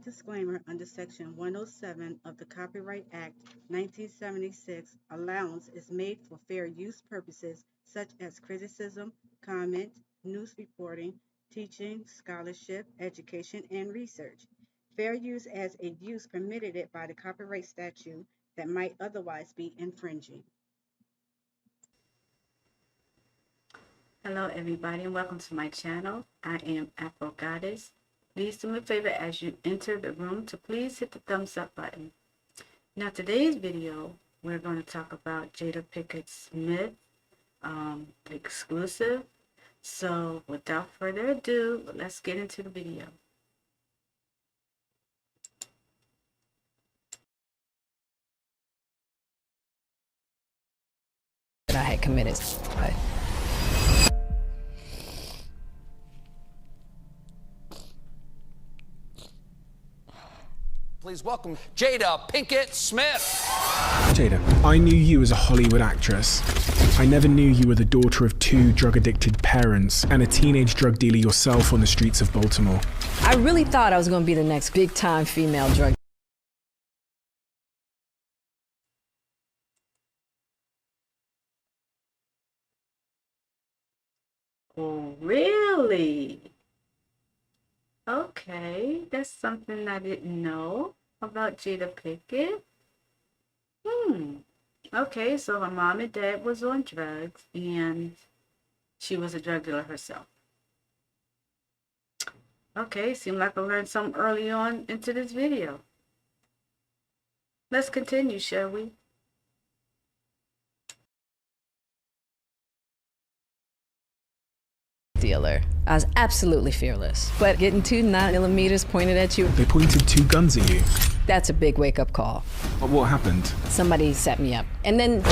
disclaimer under Section 107 of the Copyright Act 1976, allowance is made for fair use purposes such as criticism, comment, news reporting, teaching, scholarship, education, and research. Fair use as a use permitted it by the copyright statute that might otherwise be infringing. Hello everybody and welcome to my channel. I am Afro. Please do me a favor as you enter the room to please hit the thumbs up button. Now today's video we're going to talk about Jada Pinkett Smith exclusive. So without further ado, let's get into the video. That I had committed. Please welcome Jada Pinkett Smith. Jada, I knew you as a Hollywood actress. I never knew you were the daughter of two drug-addicted parents and a teenage drug dealer yourself on the streets of Baltimore. I really thought I was going to be the next big-time female drug. Oh, really? Okay, that's something I didn't know about Jada Pinkett. Okay, so her mom and dad was on drugs and she was a drug dealer herself. Okay, seemed like I learned something early on into this video. Let's continue, shall we? Dealer. I was absolutely fearless. But getting 2 9mm pointed at you, They pointed two guns at you. that's a big wake-up call. But what happened? Somebody set me up. And then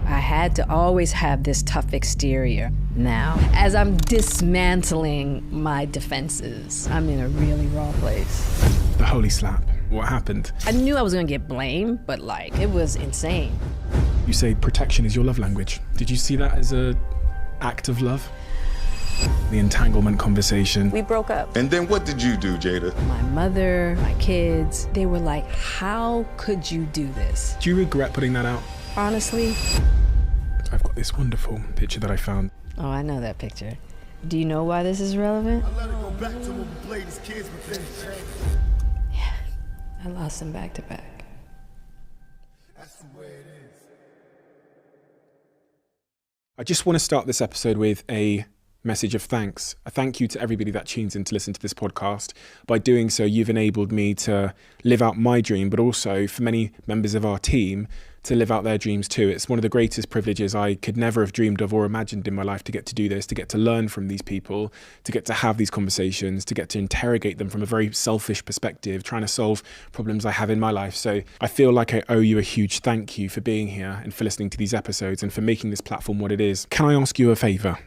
I had to always have this tough exterior. Now, as I'm dismantling my defenses, I'm in a really raw place. The holy slap. What happened? I knew I was gonna get blamed, but like, it was insane. You say protection is your love language. Did you see that as an act of love? The entanglement conversation. We broke up. And then what did you do, Jada? My mother, my kids, they were like, how could you do this? Do you regret putting that out? Honestly, I've got this wonderful picture that I found. oh, I know that picture. Do you know why this is relevant? I let it go back to when we played as kids, but then Yeah, I lost them back to back. that's the way it is. I just want to start this episode with a message of thanks. A thank you to everybody that tunes in to listen to this podcast. By doing so, you've enabled me to live out my dream, but also for many members of our team to live out their dreams too. It's one of the greatest privileges I could never have dreamed of or imagined in my life, to get to do this, to get to learn from these people, to get to have these conversations, to get to interrogate them from a very selfish perspective, trying to solve problems I have in my life. So I feel like I owe you a huge thank you for being here and for listening to these episodes and for making this platform what it is. Can I ask you a favor?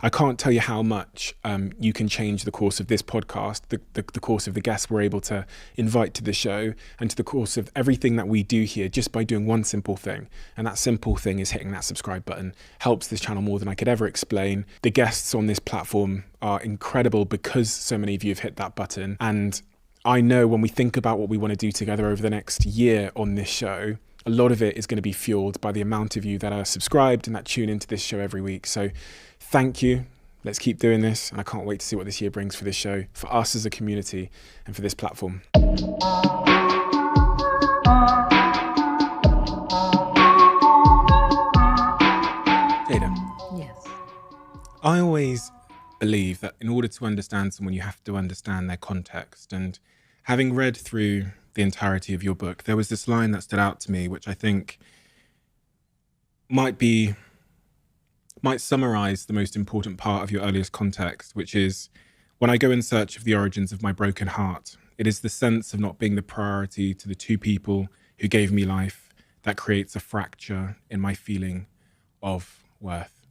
I can't tell you how much you can change the course of this podcast, the course of the guests we're able to invite to the show, and to the course of everything that we do here, just by doing one simple thing. And that simple thing is hitting that subscribe button. Helps this channel more than I could ever explain. The guests on this platform are incredible because so many of you have hit that button. And I know when we think about what we want to do together over the next year on this show, a lot of it is going to be fueled by the amount of you that are subscribed and that tune into this show every week. So thank you. Let's keep doing this. And I can't wait to see what this year brings for this show, for us as a community, and for this platform. Jada, Yes. I always believe that in order to understand someone, you have to understand their context. And having read through the entirety of your book, there was this line that stood out to me, which I think might summarize the most important part of your earliest context, which is, when I go in search of the origins of my broken heart, it is the sense of not being the priority to the two people who gave me life that creates a fracture in my feeling of worth.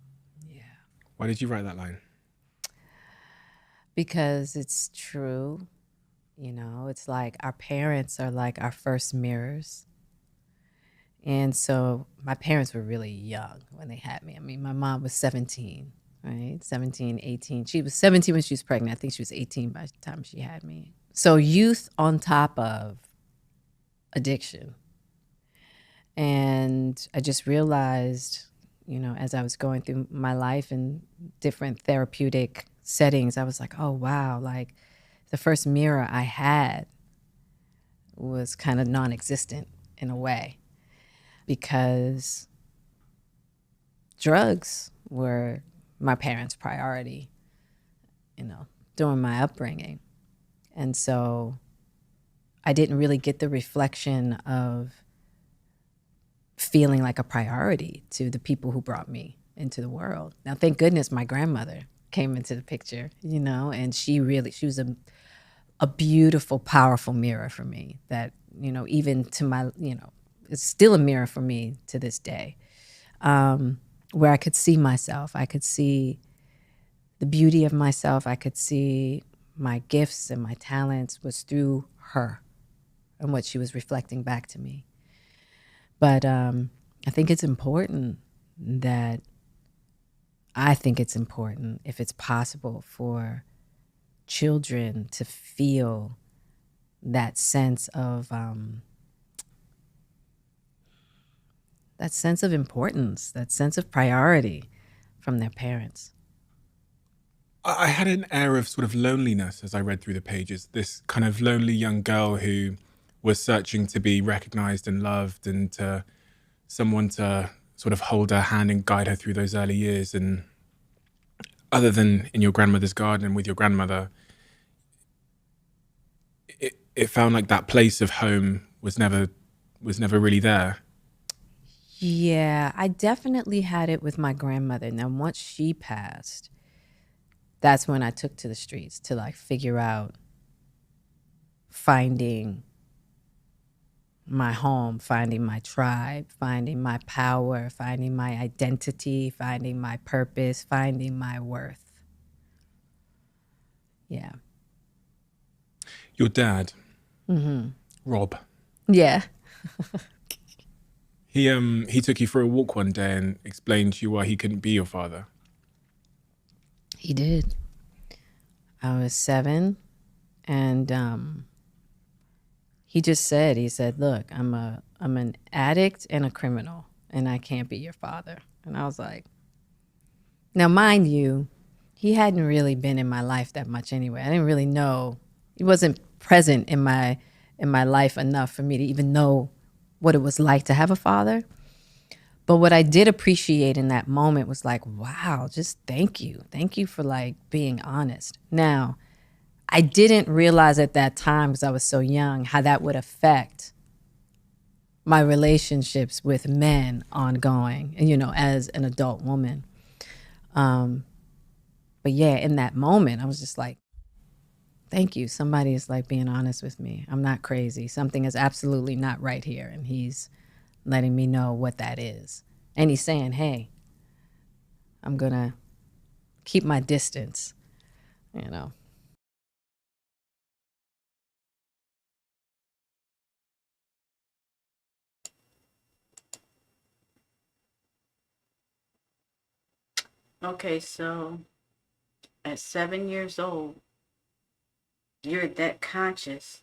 Yeah. Why did you write that line? Because it's true. You know, it's like our parents are like our first mirrors. And so my parents were really young when they had me. I mean, my mom was 17, right? 17, 18. She was 17 when she was pregnant. I think she was 18 by the time she had me. So youth on top of addiction. And I just realized, as I was going through my life in different therapeutic settings, I was like, oh, wow, like the first mirror I had was kind of non-existent in a way, because drugs were my parents' priority, during my upbringing. And so I didn't really get the reflection of feeling like a priority to the people who brought me into the world. Now, thank goodness my grandmother came into the picture, and she was a beautiful, powerful mirror for me that, even to my, it's still a mirror for me to this day, where I could see myself. I could see the beauty of myself. I could see my gifts and my talents was through her and what she was reflecting back to me. But I think it's important if it's possible for children to feel that sense of importance, that sense of priority from their parents. I had an air of sort of loneliness as I read through the pages. This kind of lonely young girl who was searching to be recognized and loved, and to someone to sort of hold her hand and guide her through those early years. And other than in your grandmother's garden and with your grandmother, it found like that place of home was never really there. Yeah, I definitely had it with my grandmother. Now, once she passed, that's when I took to the streets to like figure out finding my home, finding my tribe, finding my power, finding my identity, finding my purpose, finding my worth. Yeah. Your dad, Rob. Yeah. He took you for a walk one day and explained to you why he couldn't be your father. He did. I was 7, and he said, look, I'm an addict and a criminal, and I can't be your father. And I was like, now mind you, he hadn't really been in my life that much anyway. I didn't really know. He wasn't present in my life enough for me to even know what it was like to have a father. But what I did appreciate in that moment was like, wow, just thank you. Thank you for like being honest. Now, I didn't realize at that time, because I was so young, how that would affect my relationships with men ongoing, as an adult woman. But yeah, in that moment, I was just like, thank you. Somebody is like being honest with me. I'm not crazy. Something is absolutely not right here. And he's letting me know what that is. And he's saying, hey, I'm going to keep my distance, Okay, so at 7 years old, you're that conscious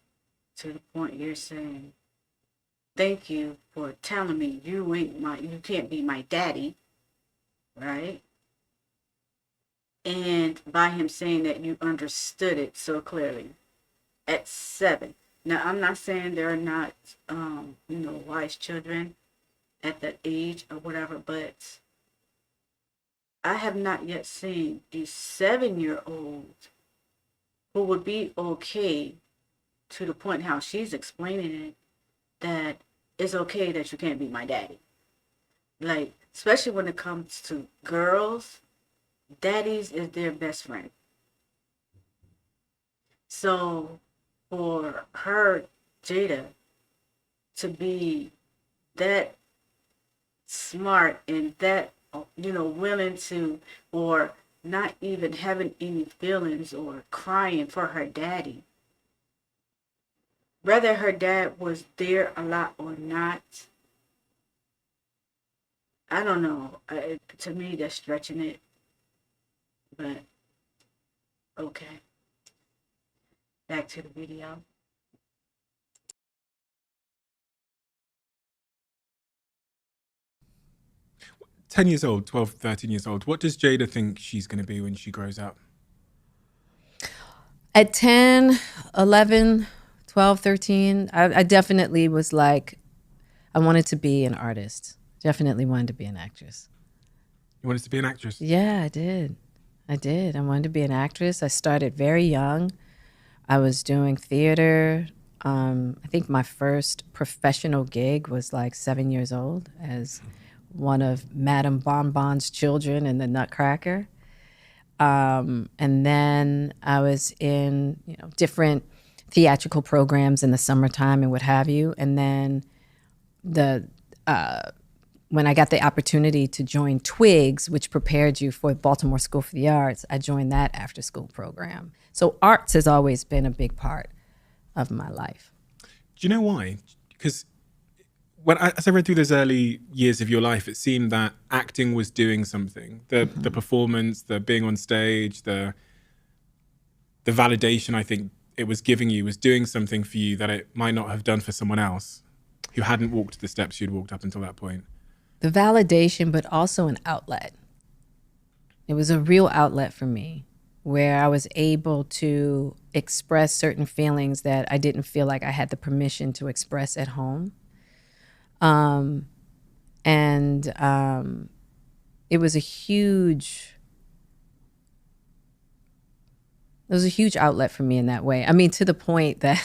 to the point you're saying, thank you for telling me you can't be my daddy, right? And by him saying that, you understood it so clearly at 7. Now, I'm not saying there are not, wise children at that age or whatever, but I have not yet seen a 7-year-old who would be okay to the point how she's explaining it, that it's okay that you can't be my daddy. Like, especially when it comes to girls, daddies is their best friend. So for her, Jada, to be that smart and that, willing to, or not even having any feelings or crying for her daddy, whether her dad was there a lot or not, I don't know. To me, that's stretching it, but okay. Back to the video. 10 years old, 12, 13 years old. What does Jada think she's going to be when she grows up? At 10, 11, 12, 13, I definitely was like, I wanted to be an artist. Definitely wanted to be an actress. You wanted to be an actress? Yeah, I did. I wanted to be an actress. I started very young. I was doing theater. I think my first professional gig was like 7 years old as one of Madame Bonbon's children in the Nutcracker. And then I was in, different theatrical programs in the summertime and what have you. And then when I got the opportunity to join Twigs, which prepared you for Baltimore School for the Arts, I joined that after school program. So arts has always been a big part of my life. Do you know why? Because as I read through those early years of your life, it seemed that acting was doing something. The performance, the being on stage, the validation I think it was giving you was doing something for you that it might not have done for someone else who hadn't walked the steps you'd walked up until that point. The validation, but also an outlet. It was a real outlet for me where I was able to express certain feelings that I didn't feel like I had the permission to express at home. It was a huge outlet for me in that way. I mean, to the point that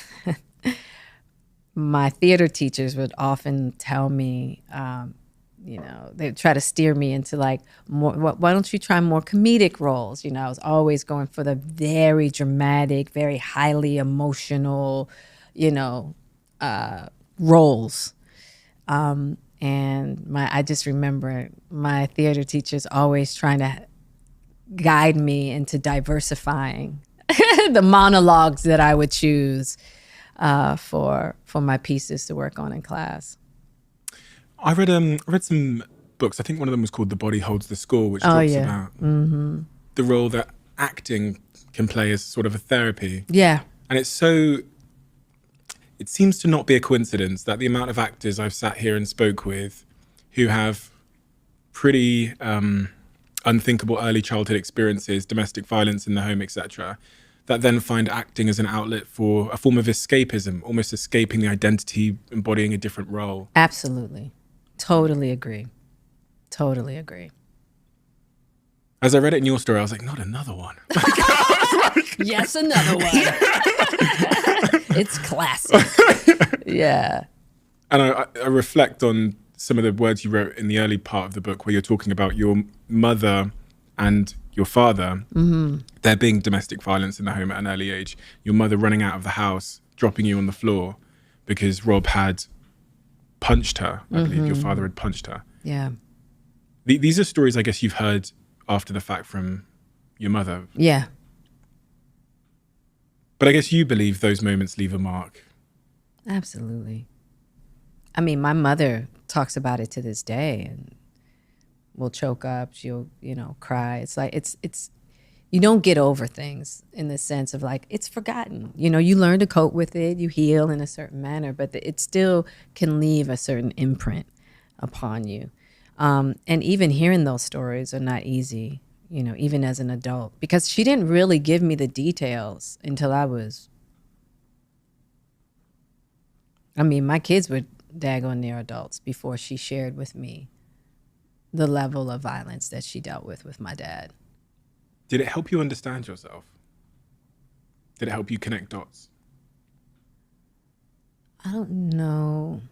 my theater teachers would often tell me, they'd try to steer me into like more, why don't you try more comedic roles? I was always going for the very dramatic, very highly emotional, roles. I just remember my theater teachers always trying to guide me into diversifying the monologues that I would choose for my pieces to work on in class. I read some books. I think one of them was called The Body Holds the Score, which talks about the role that acting can play as sort of a therapy. Yeah. And it seems to not be a coincidence that the amount of actors I've sat here and spoke with who have pretty unthinkable early childhood experiences, domestic violence in the home, etc., that then find acting as an outlet for a form of escapism, almost escaping the identity, embodying a different role. Absolutely. Totally agree. As I read it in your story, I was like, not another one. Yes, another one. It's classic. Yeah. And I reflect on some of the words you wrote in the early part of the book where you're talking about your mother and your father, there being domestic violence in the home at an early age, your mother running out of the house, dropping you on the floor because Rob had punched her. I believe your father had punched her. Yeah. These are stories I guess you've heard after the fact from your mother. Yeah. But I guess you believe those moments leave a mark. Absolutely. I mean, my mother talks about it to this day and will choke up. She'll, cry. It's like, it's, you don't get over things in the sense of like, it's forgotten. You learn to cope with it, you heal in a certain manner, but it still can leave a certain imprint upon you. And even hearing those stories are not easy, even as an adult, because she didn't really give me the details until my kids were daggone near adults before she shared with me the level of violence that she dealt with my dad. Did it help you understand yourself? Did it help you connect dots? I don't know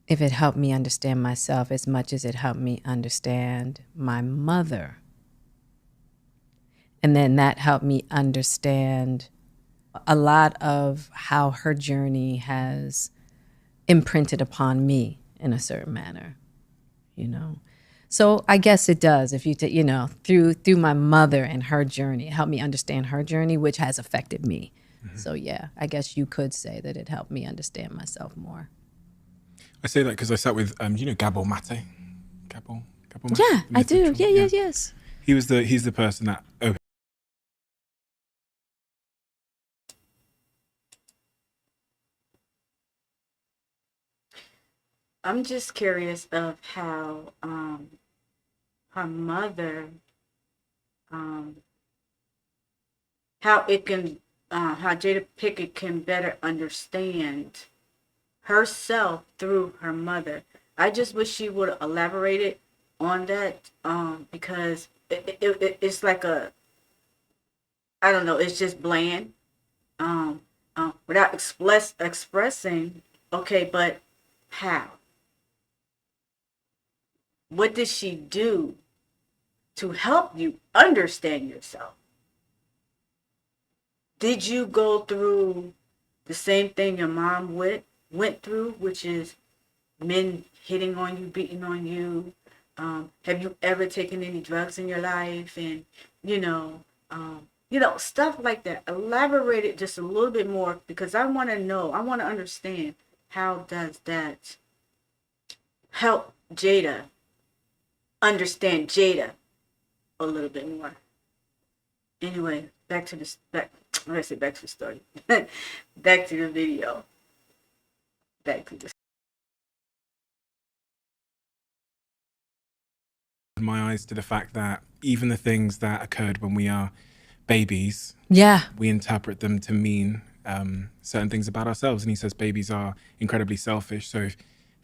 if it helped me understand myself as much as it helped me understand my mother. And then that helped me understand a lot of how her journey has imprinted upon me in a certain manner, So I guess it does. If you, through my mother and her journey, it helped me understand her journey, which has affected me. So yeah, I guess you could say that it helped me understand myself more. I say that because I sat with, Gabor Mate? Gabor Mate? Yeah, I do. Yeah, yes. He's the person that I'm just curious of how her mother, um, how it can, how Jada Pinkett can better understand herself through her mother. I just wish she would have elaborated on that, because it's like I don't know, it's just bland, without expressing, okay, but how? What did she do to help you understand yourself? Did you go through the same thing your mom went through, which is men hitting on you, beating on you? Have you ever taken any drugs in your life? And stuff like that. Elaborate it just a little bit more, because I want to know. I want to understand, how does that help Jada understand Jada a little bit more? Anyway, back to the story. Back to the video. Back to the My eyes to the fact that even the things that occurred when we are babies, Yeah. we interpret them to mean certain things about ourselves. And he says babies are incredibly selfish. So,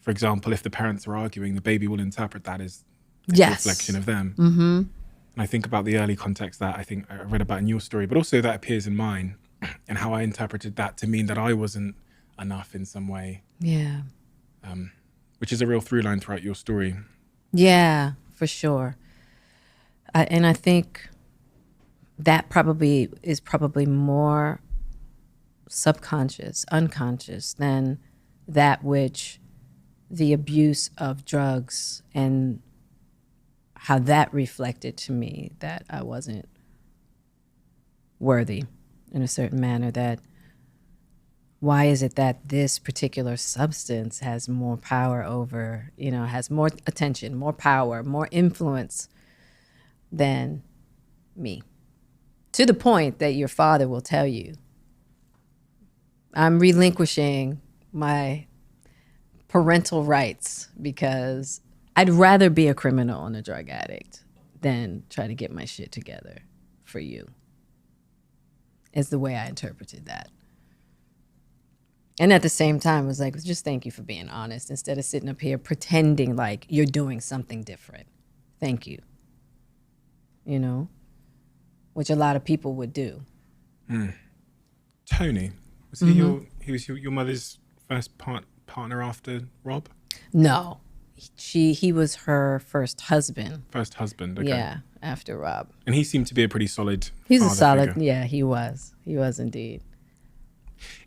for example, if the parents are arguing, the baby will interpret that as a Yes. reflection of them. Mm-hmm. And I think about the early context that I think I read about in your story, but also that appears in mine, and how I interpreted that to mean that I wasn't enough in some way, Yeah. which is a real through line throughout your story. Yeah, for sure. And I think that is probably more subconscious, unconscious than that which the abuse of drugs and how that reflected to me that I wasn't worthy in a certain manner. That why is it that this particular substance has more power over, has more attention, more power, more influence than me? To the point that your father will tell you, I'm relinquishing my parental rights because I'd rather be a criminal and a drug addict than try to get my shit together for you, is the way I interpreted that. And at the same time, it was like, just thank you for being honest instead of sitting up here pretending like you're doing something different. Thank you. Which a lot of people would do. Tony, was he your mother's first partner after Rob? No, he was her first husband. First husband, okay. Yeah, after Rob. And he seemed to be a pretty solid He's a father solid, figure. yeah, he was indeed.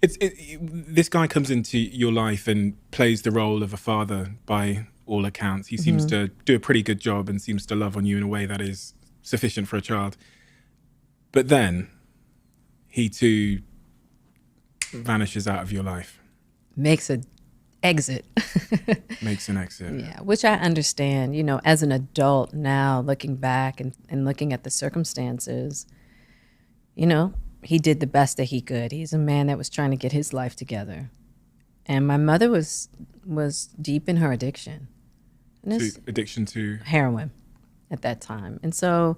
This guy comes into your life and plays the role of a father by all accounts. He seems to do a pretty good job and seems to love on you in a way that is sufficient for a child. But then he too vanishes out of your life. Makes an exit. Makes an exit. Yeah, which I understand, as an adult now, looking back and looking at the circumstances, he did the best that he could. He's a man that was trying to get his life together. And my mother was deep in her addiction. Addiction to heroin at that time. And so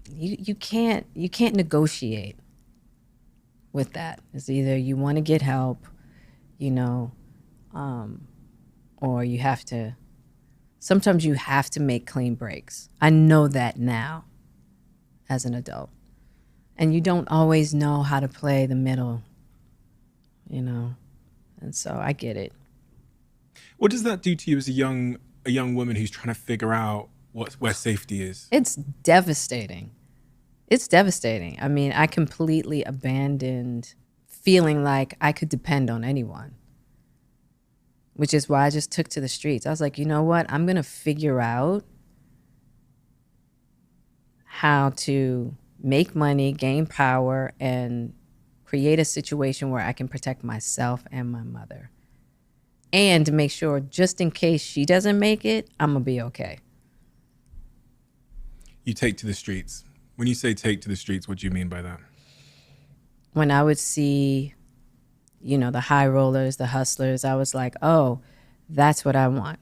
you can't negotiate with that. It's either you want to get help, or sometimes you have to make clean breaks. I know that now as an adult. And you don't always know how to play the middle, and so I get it. What does that do to you as a young woman who's trying to figure out where safety is? It's devastating. It's devastating. I mean, I completely abandoned feeling like I could depend on anyone, which is why I just took to the streets. I was like, you know what? I'm going to figure out how to make money, gain power, and create a situation where I can protect myself and my mother. And to make sure, just in case she doesn't make it, I'm going to be okay. You take to the streets. When you say take to the streets, what do you mean by that? When I would see, the high rollers, the hustlers, I was like, oh, That's what I want.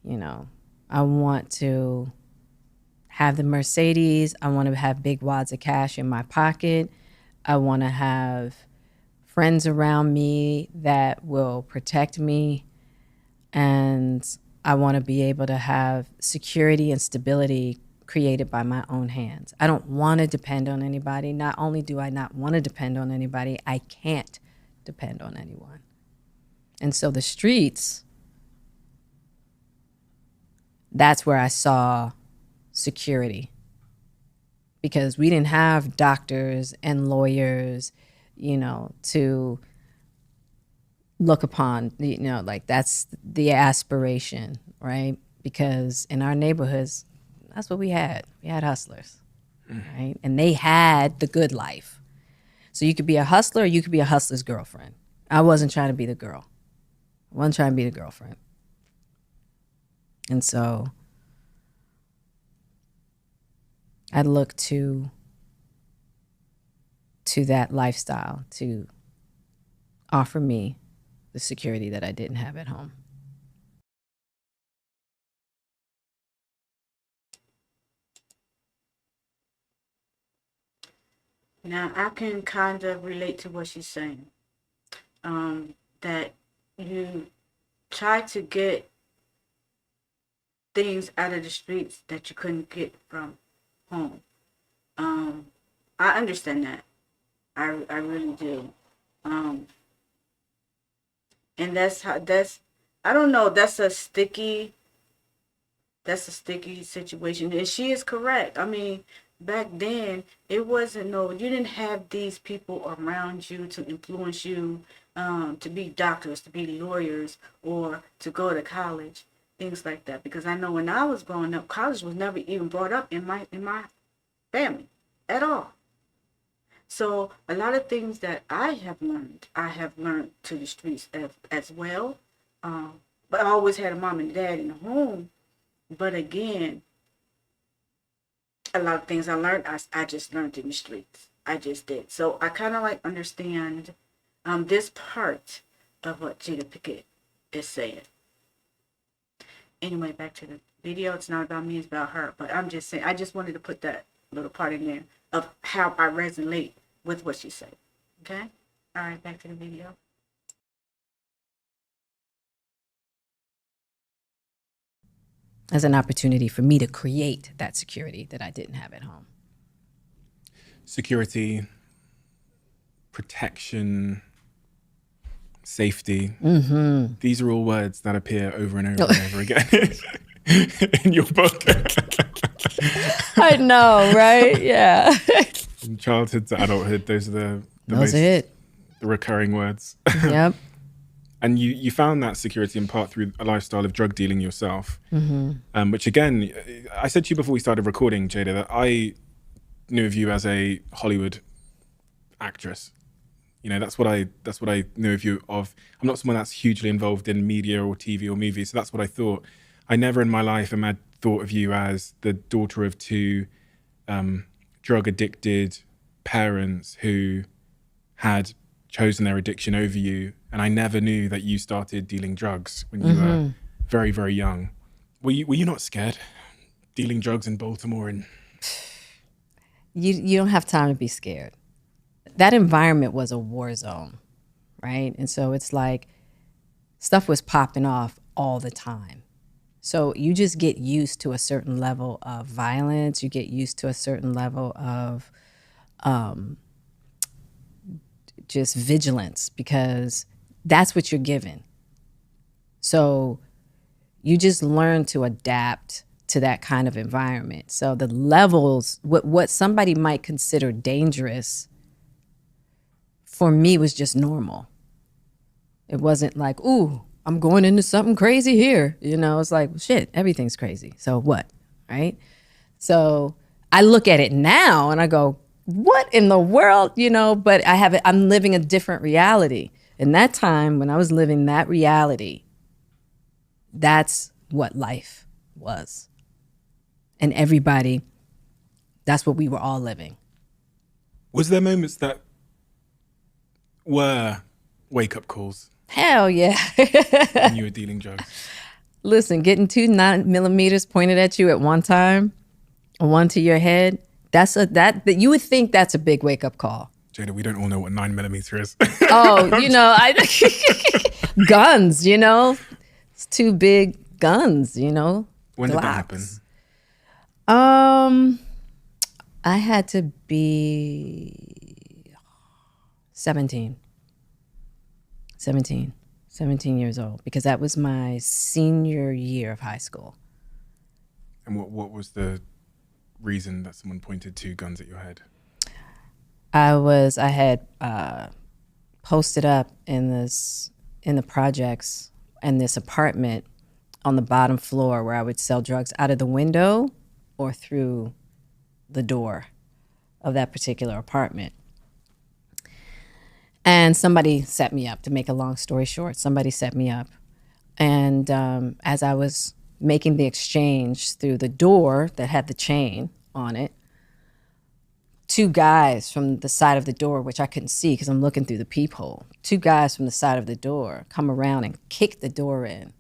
You know, I want to have the Mercedes. I want to have big wads of cash in my pocket. I want to have friends around me that will protect me. And I want to be able to have security and stability created by my own hands. I don't want to depend on anybody. Not only do I not want to depend on anybody, I can't depend on anyone. And so the streets, that's where I saw security, because we didn't have doctors and lawyers, you know, to look upon, you know, like that's the aspiration, right? Because in our neighborhoods, that's what we had. We had hustlers, right? And they had the good life. So you could be a hustler or you could be a hustler's girlfriend. I wasn't trying to be the girl. I wasn't trying to be the girlfriend. And so I look to that lifestyle to offer me the security that I didn't have at home. Now, I can kind of relate to what she's saying. That you try to get things out of the streets that you couldn't get from home. I understand that. I really do. And I don't know, that's a sticky situation. And she is correct. I mean, back then, it wasn't you didn't have these people around you to influence you to be doctors, to be lawyers, or to go to college, things like that. Because I know when I was growing up, college was never even brought up in my family at all. So a lot of things that I have learned to the streets as well. But I always had a mom and dad in the home. But again, a lot of things I learned, I just learned in the streets. I just did. So I kind of like understand this part of what Jada Pinkett is saying. Anyway, back to the video. It's not about me, it's about her. But I'm just saying, I just wanted to put that little part in there of how I resonate with what she said. Okay? All right, back to the video. As an opportunity for me to create that security that I didn't have at home. Security, protection, safety. These are all words that appear over and over and over again in your book. I know, right? Yeah. From childhood to adulthood, those are the recurring words. Yep. And you found that security in part through a lifestyle of drug dealing yourself, which again, I said to you before we started recording, Jada, that I knew of you as a Hollywood actress. You know, that's what I knew of you of. I'm not someone that's hugely involved in media or TV or movies, so that's what I thought. I never in my life thought of you as the daughter of two drug addicted parents who had chosen their addiction over you. And I never knew that you started dealing drugs when you were very, very young. Were you not scared dealing drugs in Baltimore? And you don't have time to be scared. That environment was a war zone, right? And so it's like stuff was popping off all the time. So you just get used to a certain level of violence. You get used to a certain level of just vigilance, because that's what you're given. So you just learn to adapt to that kind of environment. So the levels, what somebody might consider dangerous, for me was just normal. It wasn't like, ooh, I'm going into something crazy here. You know, it's like, well, shit, everything's crazy. So what, right? So I look at it now and I go, what in the world, you know, but I'm living a different reality. In that time, when I was living that reality, that's what life was. And everybody, that's what we were all living. was there moments that were wake-up calls? Hell yeah. when you were dealing drugs? Listen, getting 2 9mm pointed at you at one time, one to your head, that you would think that's a big wake up call. Jada, we don't all know what 9mm is. Oh, guns, it's 2 big guns, When did that happen? I had to be 17 years old, because that was my senior year of high school. And what was the reason that someone pointed 2 guns at your head? I had posted up in the projects in this apartment on the bottom floor, where I would sell drugs out of the window or through the door of that particular apartment. And somebody set me up, to make a long story short. Somebody set me up. And as I was making the exchange through the door that had the chain on it, 2 guys from the side of the door, which I couldn't see because I'm looking through the peephole, 2 guys from the side of the door come around and kick the door in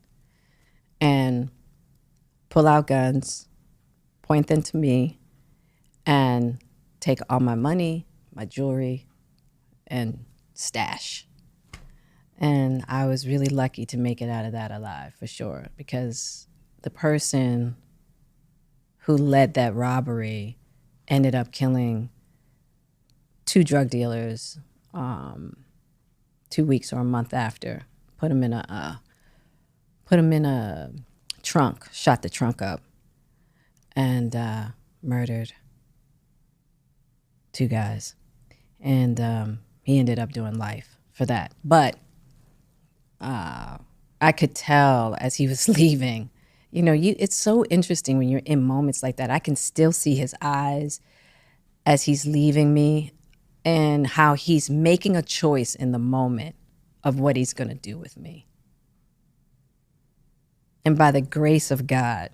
and pull out guns, point them to me, and take all my money, my jewelry, and stash. And I was really lucky to make it out of that alive, for sure, because the person who led that robbery ended up killing 2 drug dealers 2 weeks or a month after. Put them in a trunk, shot the trunk up, and murdered 2 guys. And he ended up doing life for that. But I could tell as he was leaving, it's so interesting when you're in moments like that. I can still see his eyes as he's leaving me, and how he's making a choice in the moment of what he's going to do with me. And by the grace of God,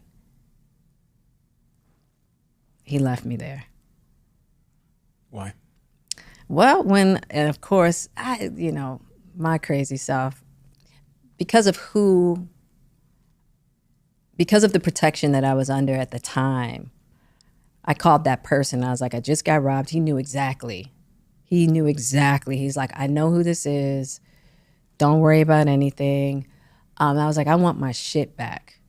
he left me there. Why? Well, and of course, my crazy self, because of the protection that I was under at the time, I called that person. I was like, I just got robbed. He knew exactly. He's like, I know who this is. Don't worry about anything. I was like, I want my shit back.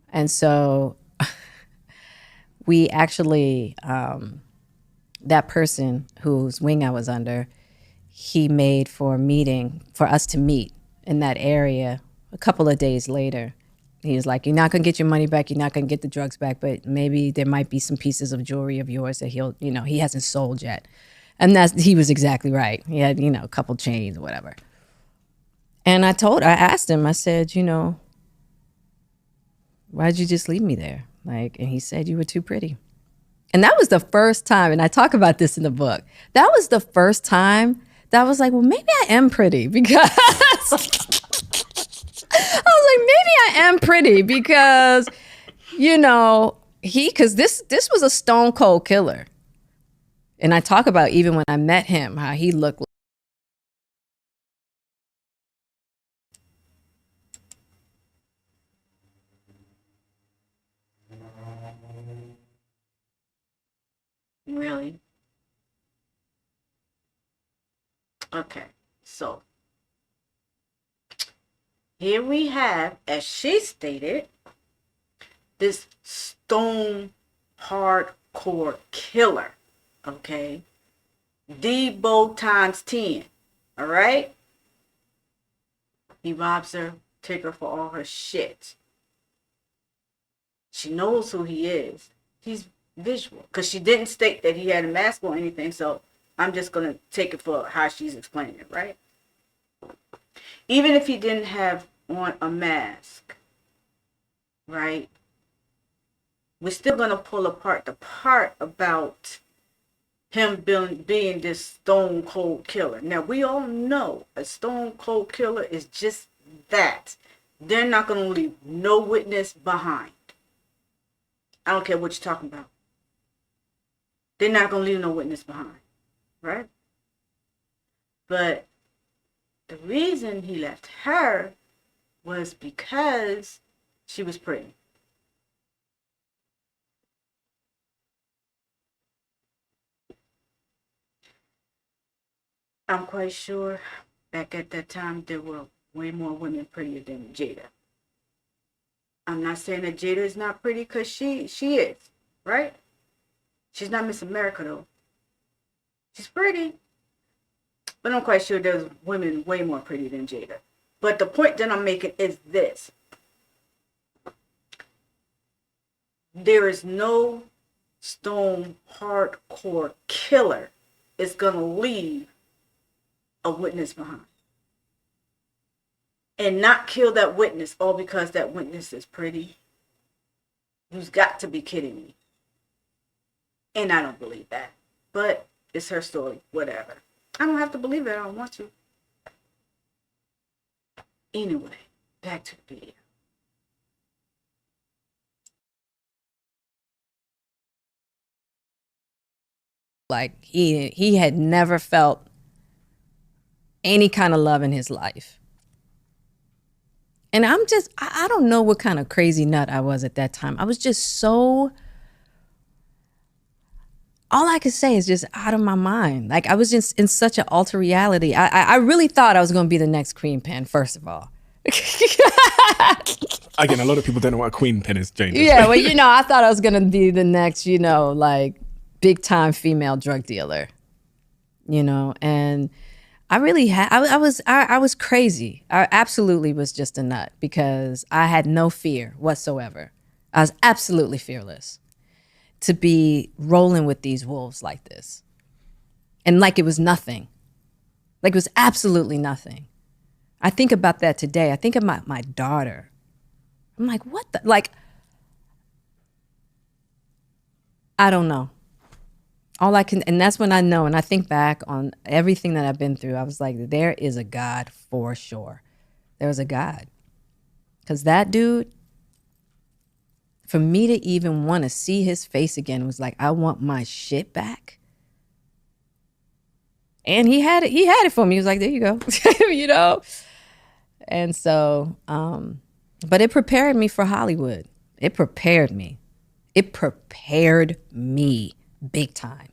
And so we actually, that person whose wing I was under, he made for a meeting for us to meet in that area a couple of days later. He was like, you're not going to get your money back. You're not going to get the drugs back, but maybe there might be some pieces of jewelry of yours that he hasn't sold yet. And he was exactly right. He had, a couple chains or whatever. And I asked him, I said, why'd you just leave me there? And he said, you were too pretty. And that was the first time, and I talk about this in the book, that was the first time that I was like, well, maybe I am pretty, because I was like, maybe I am pretty because, because this was a stone cold killer. And I talk about, even when I met him, how he looked like. Really? Okay, so here we have, as she stated, this stone hardcore killer. Okay, Debo times 10. All right, he robs her, take her for all her shit. She knows who he is. He's visual, because she didn't state that he had a mask or anything, so I'm just going to take it for how she's explaining it, right? Even if he didn't have on a mask, right, we're still going to pull apart the part about him being this stone cold killer. Now, we all know a stone cold killer is just that. They're not going to leave no witness behind. I don't care what you're talking about. They're not going to leave no witness behind, right? But The reason he left her was because she was pretty. I'm quite sure back at that time there were way more women prettier than Jada. I'm not saying that Jada is not pretty, because she is, right? She's not Miss America though. She's pretty. But I'm quite sure there's women way more pretty than Jada. But the point that I'm making is this. There is no stone hardcore killer is going to leave a witness behind. And not kill that witness all because that witness is pretty. You've got to be kidding me. And I don't believe that. But it's her story, whatever. I don't have to believe it. I don't want to. Anyway, back to the video. Like he had never felt any kind of love in his life. And I don't know what kind of crazy nut I was at that time. I was just so, all I could say is just out of my mind. Like I was just in such an alter reality. I really thought I was going to be the next queen pin, first of all. Again, a lot of people don't know what a queen pin is, Jane. Yeah, well, I thought I was going to be the next, like big time female drug dealer, and I really had, I was crazy. I absolutely was just a nut because I had no fear whatsoever. I was absolutely fearless to be rolling with these wolves like this. And like it was nothing. Like it was absolutely nothing. I think about that today. I think about my daughter. I'm like, what the, like, I don't know. All I can, and that's when I know, and I think back on everything that I've been through, I was like, there is a God for sure. There's a God. Because that dude, for me to even want to see his face again was like, I want my shit back. And he had it for me. He was like, there you go, And so, but it prepared me for Hollywood. It prepared me. It prepared me big time.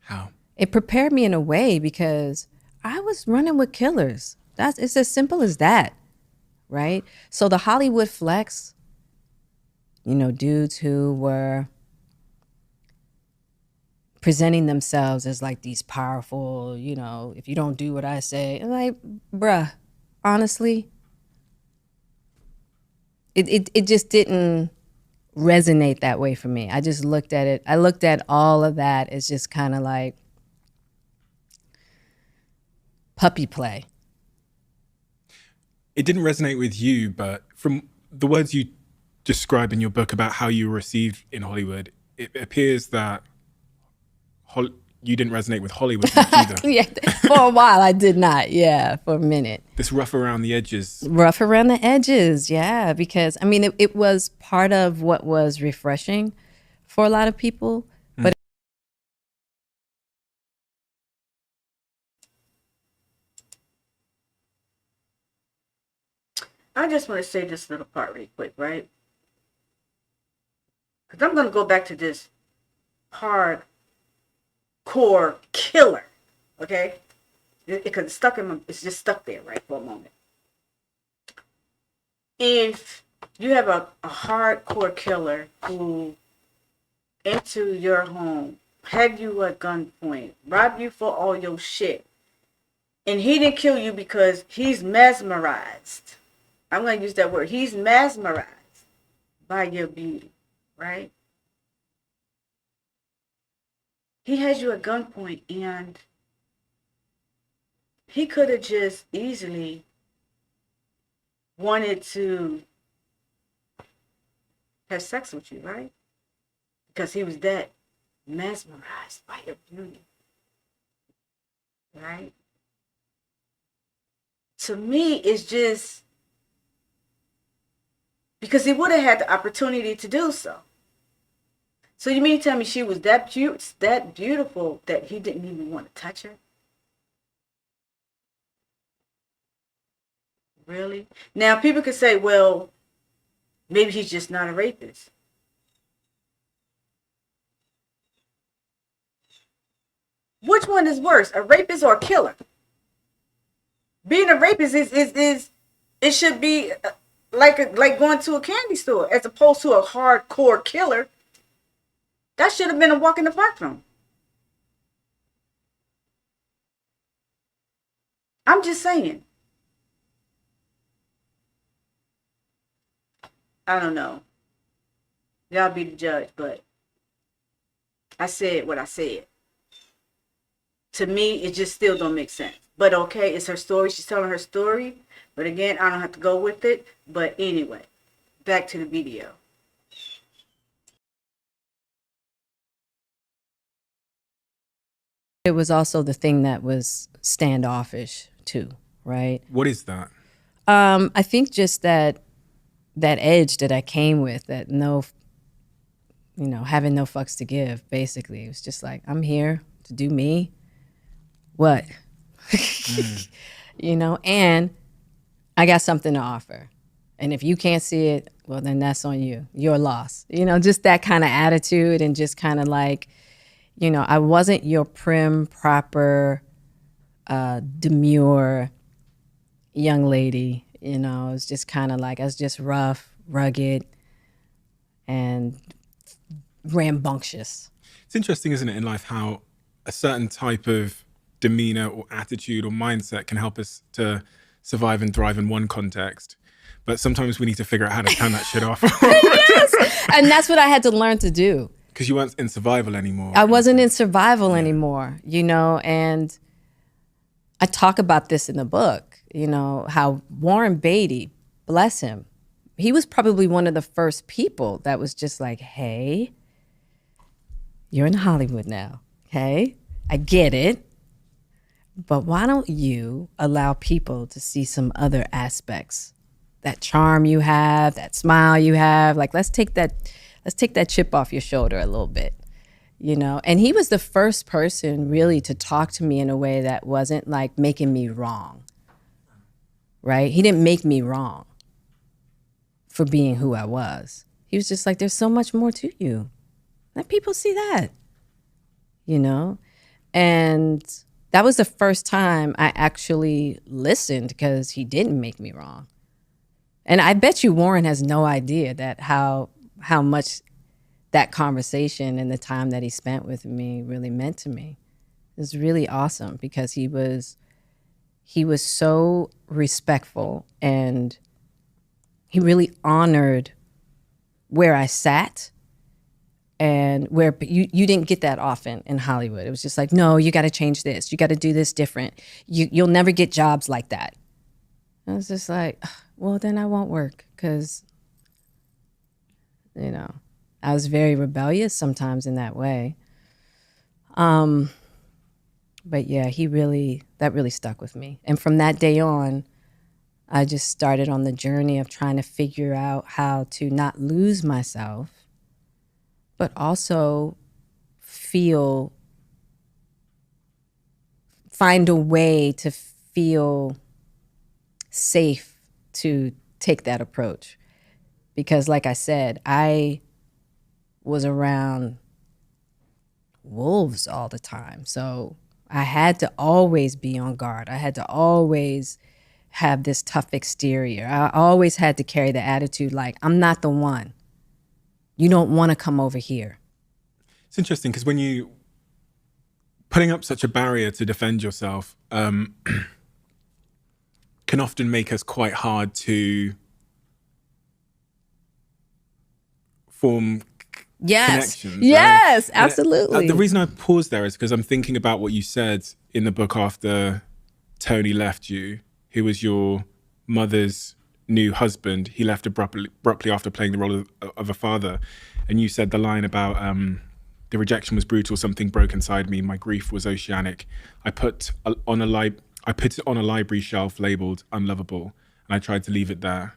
How? It prepared me in a way because I was running with killers. It's as simple as that, right? So the Hollywood flex, dudes who were presenting themselves as like these powerful, if you don't do what I say, I'm like, bruh, honestly, it just didn't resonate that way for me. I just looked at it. I looked at all of that as just kind of like puppy play. It didn't resonate with you, but from the words you describe in your book about how you were received in Hollywood, it appears that you didn't resonate with Hollywood much either. Yeah, for a while I did not. Yeah, for a minute. This rough around the edges. Rough around the edges, yeah. Because, it was part of what was refreshing for a lot of people. But I just want to say this little part really quick, right? Because I'm going to go back to this hardcore killer, okay? Because it's just stuck there, right, for a moment. If you have a hardcore killer who into your home, had you at gunpoint, robbed you for all your shit, and he didn't kill you because he's mesmerized. I'm going to use that word. He's mesmerized by your beauty, right? He has you at gunpoint, and he could have just easily wanted to have sex with you, right? Because he was that mesmerized by your beauty, right? To me, it's just because he would have had the opportunity to do so. So you mean to tell me she was that cute, that beautiful, that he didn't even want to touch her? Really? Now, people could say, well, maybe he's just not a rapist. Which one is worse, a rapist or a killer? Being a rapist is it should be like going to a candy store as opposed to a hardcore killer. That should have been a walk in the park for him. I'm just saying. I don't know. Y'all be the judge, but I said what I said. To me, it just still don't make sense. But okay, it's her story. She's telling her story. But again, I don't have to go with it. But anyway, back to the video. It was also the thing that was standoffish too, right? What is that? I think just that edge that I came with, that having no fucks to give, basically. It was just like, I'm here to do me. What? And I got something to offer. And if you can't see it, well, then that's on you. Your loss. Just that kind of attitude, and just kind of like, I wasn't your prim, proper, demure young lady. It was just kind of like, I was just rough, rugged, and rambunctious. It's interesting, isn't it, in life, how a certain type of demeanor or attitude or mindset can help us to survive and thrive in one context. But sometimes we need to figure out how to turn that shit off. Yes. And that's what I had to learn to do. Because you weren't in survival anymore. I wasn't in survival anymore, and I talk about this in the book, how Warren Beatty, bless him, he was probably one of the first people that was just like, hey, you're in Hollywood now, okay? I get it, but why don't you allow people to see some other aspects, that charm you have, that smile you have, like let's take that chip off your shoulder a little bit, And he was the first person really to talk to me in a way that wasn't like making me wrong, right? He didn't make me wrong for being who I was. He was just like, there's so much more to you. Let people see that, And that was the first time I actually listened, because he didn't make me wrong. And I bet you Warren has no idea that how much that conversation and the time that he spent with me really meant to me. It was really awesome, because he was so respectful, and he really honored where I sat, and where you didn't get that often in Hollywood. It was just like, no, you got to change this. You got to do this different. You'll never get jobs like that. I was just like, well, then I won't work, because, I was very rebellious sometimes in that way. But yeah, that really stuck with me. And from that day on, I just started on the journey of trying to figure out how to not lose myself, but also find a way to feel safe to take that approach. Because like I said, I was around wolves all the time. So I had to always be on guard. I had to always have this tough exterior. I always had to carry the attitude like, I'm not the one. You don't want to come over here. It's interesting, because when you putting up such a barrier to defend yourself can often make us quite hard to form connections. Yes, right? absolutely. The reason I paused there is because I'm thinking about what you said in the book after Tony left you, who was your mother's new husband. He left abruptly after playing the role of a father. And you said the line about the rejection was brutal, something broke inside me, my grief was oceanic. I put it on a library shelf labeled unlovable, and I tried to leave it there.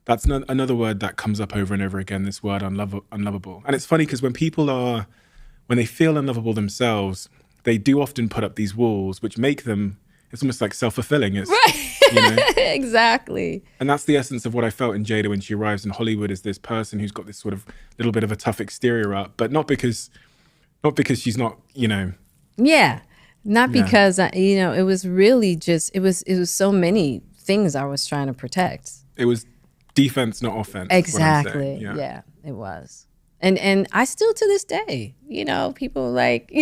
That's another word that comes up over and over again, this word unlovable. And it's funny because when they feel unlovable themselves, they do often put up these walls which make them it's almost like self-fulfilling. It's Right. you know, Exactly. and that's the essence of what I felt in Jada when she arrives in Hollywood, is this person who's got this sort of little bit of a tough exterior up, but not because she's not, you know. Yeah. Not Yeah. because it was really just it was so many things I was trying to protect. It was defense, not offense. What I'm Exactly. saying. Yeah, it was. And I still to this day, people like,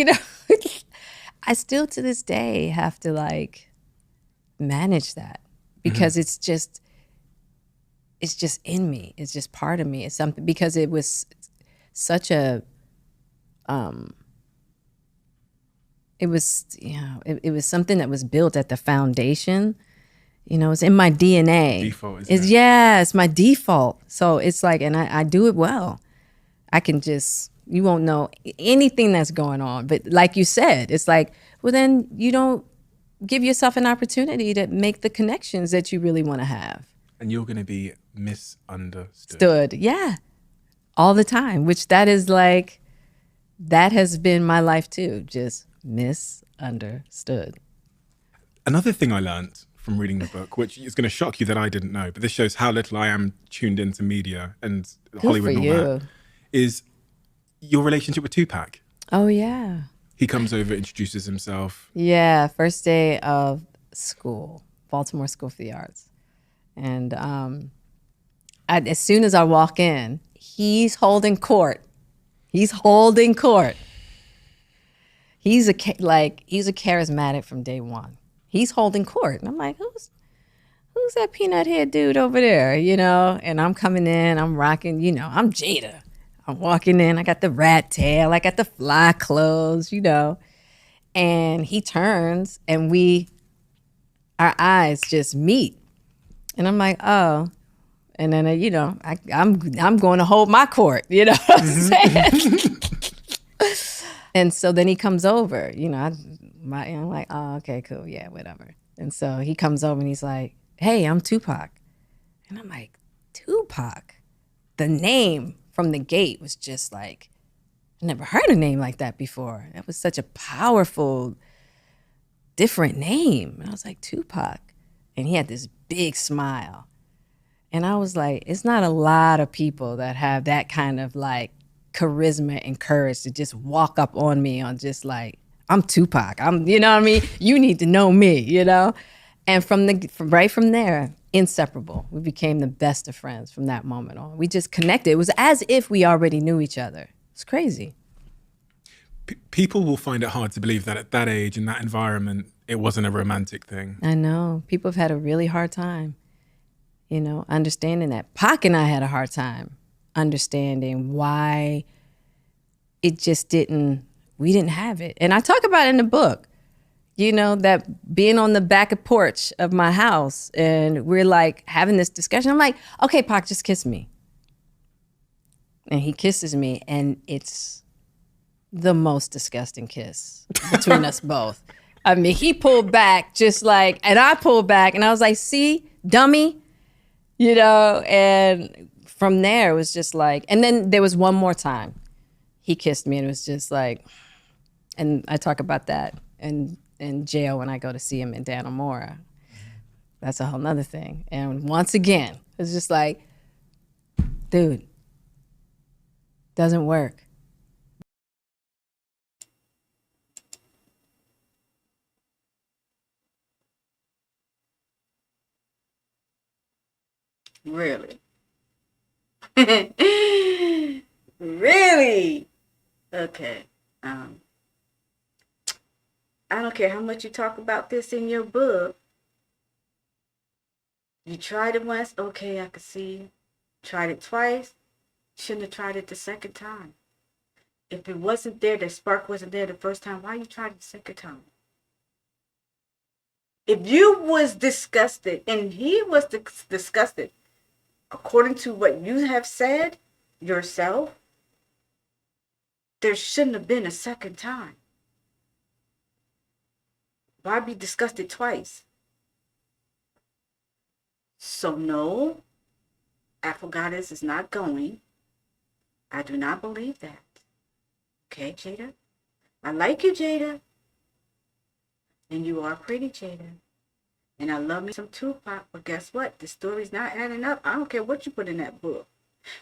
I still to this day have to like manage that because it's just in me. It's just part of me. It's something because it was such a it was it was something that was built at the foundation. It's in my DNA. Default, isn't it? Yeah, it's my default. So it's like, and I do it well. I can just, you won't know anything that's going on. But like you said, it's like, well, then you don't give yourself an opportunity to make the connections that you really want to have. And you're going to be misunderstood. Yeah, all the time, which that has been my life too, just misunderstood. Another thing I learned from reading the book, which is going to shock you that I didn't know, but this shows how little I am tuned into media and Hollywood and all that, is your relationship with Tupac. Oh, yeah. He comes over, introduces himself. Yeah, first day of school, Baltimore School for the Arts. And as soon as I walk in, he's holding court. He's charismatic from day one. He's holding court. And I'm like, who's that peanut head dude over there, And I'm coming in, I'm rocking, I'm Jada. I'm walking in, I got the rat tail, I got the fly clothes, And he turns and our eyes just meet. And I'm like, oh. And then, I'm going to hold my court, what I'm saying? And so then he comes over, I'm like, oh, okay, cool, yeah, whatever. And so he comes over and he's like, hey, I'm Tupac. And I'm like, Tupac? The name from the gate was just like, I never heard a name like that before. That was such a powerful, different name. And I was like, Tupac. And he had this big smile. And I was like, it's not a lot of people that have that kind of like charisma and courage to just walk up on me on just like, I'm Tupac. You know what I mean? You need to know me, And right from there, inseparable. We became the best of friends from that moment on. We just connected. It was as if we already knew each other. It's crazy. People will find it hard to believe that at that age, in that environment, it wasn't a romantic thing. I know. People have had a really hard time, understanding that. Pac and I had a hard time understanding why it just we didn't have it. And I talk about it in the book, that being on the back porch of my house and we're like having this discussion. I'm like, okay, Pac, just kiss me. And he kisses me and it's the most disgusting kiss between us both. I mean, he pulled back just like, and I pulled back and I was like, see, dummy, and from there it was just like, and then there was one more time he kissed me and it was just like, and I talk about that in jail when I go to see him in Dannemora. That's a whole nother thing. And once again, it's just like, dude, doesn't work. Really? Really? Okay. I don't care how much you talk about this in your book. You tried it once, okay, I could see. Tried it twice, shouldn't have tried it the second time. If it wasn't there, the spark wasn't there the first time, why you tried it the second time? If you was disgusted and he was disgusted, according to what you have said yourself, there shouldn't have been a second time. Why be disgusted twice? So no, Afro Goddess is not going. I do not believe that. Okay, Jada? I like you, Jada. And you are pretty, Jada. And I love me some Tupac, but guess what? The story's not adding up. I don't care what you put in that book.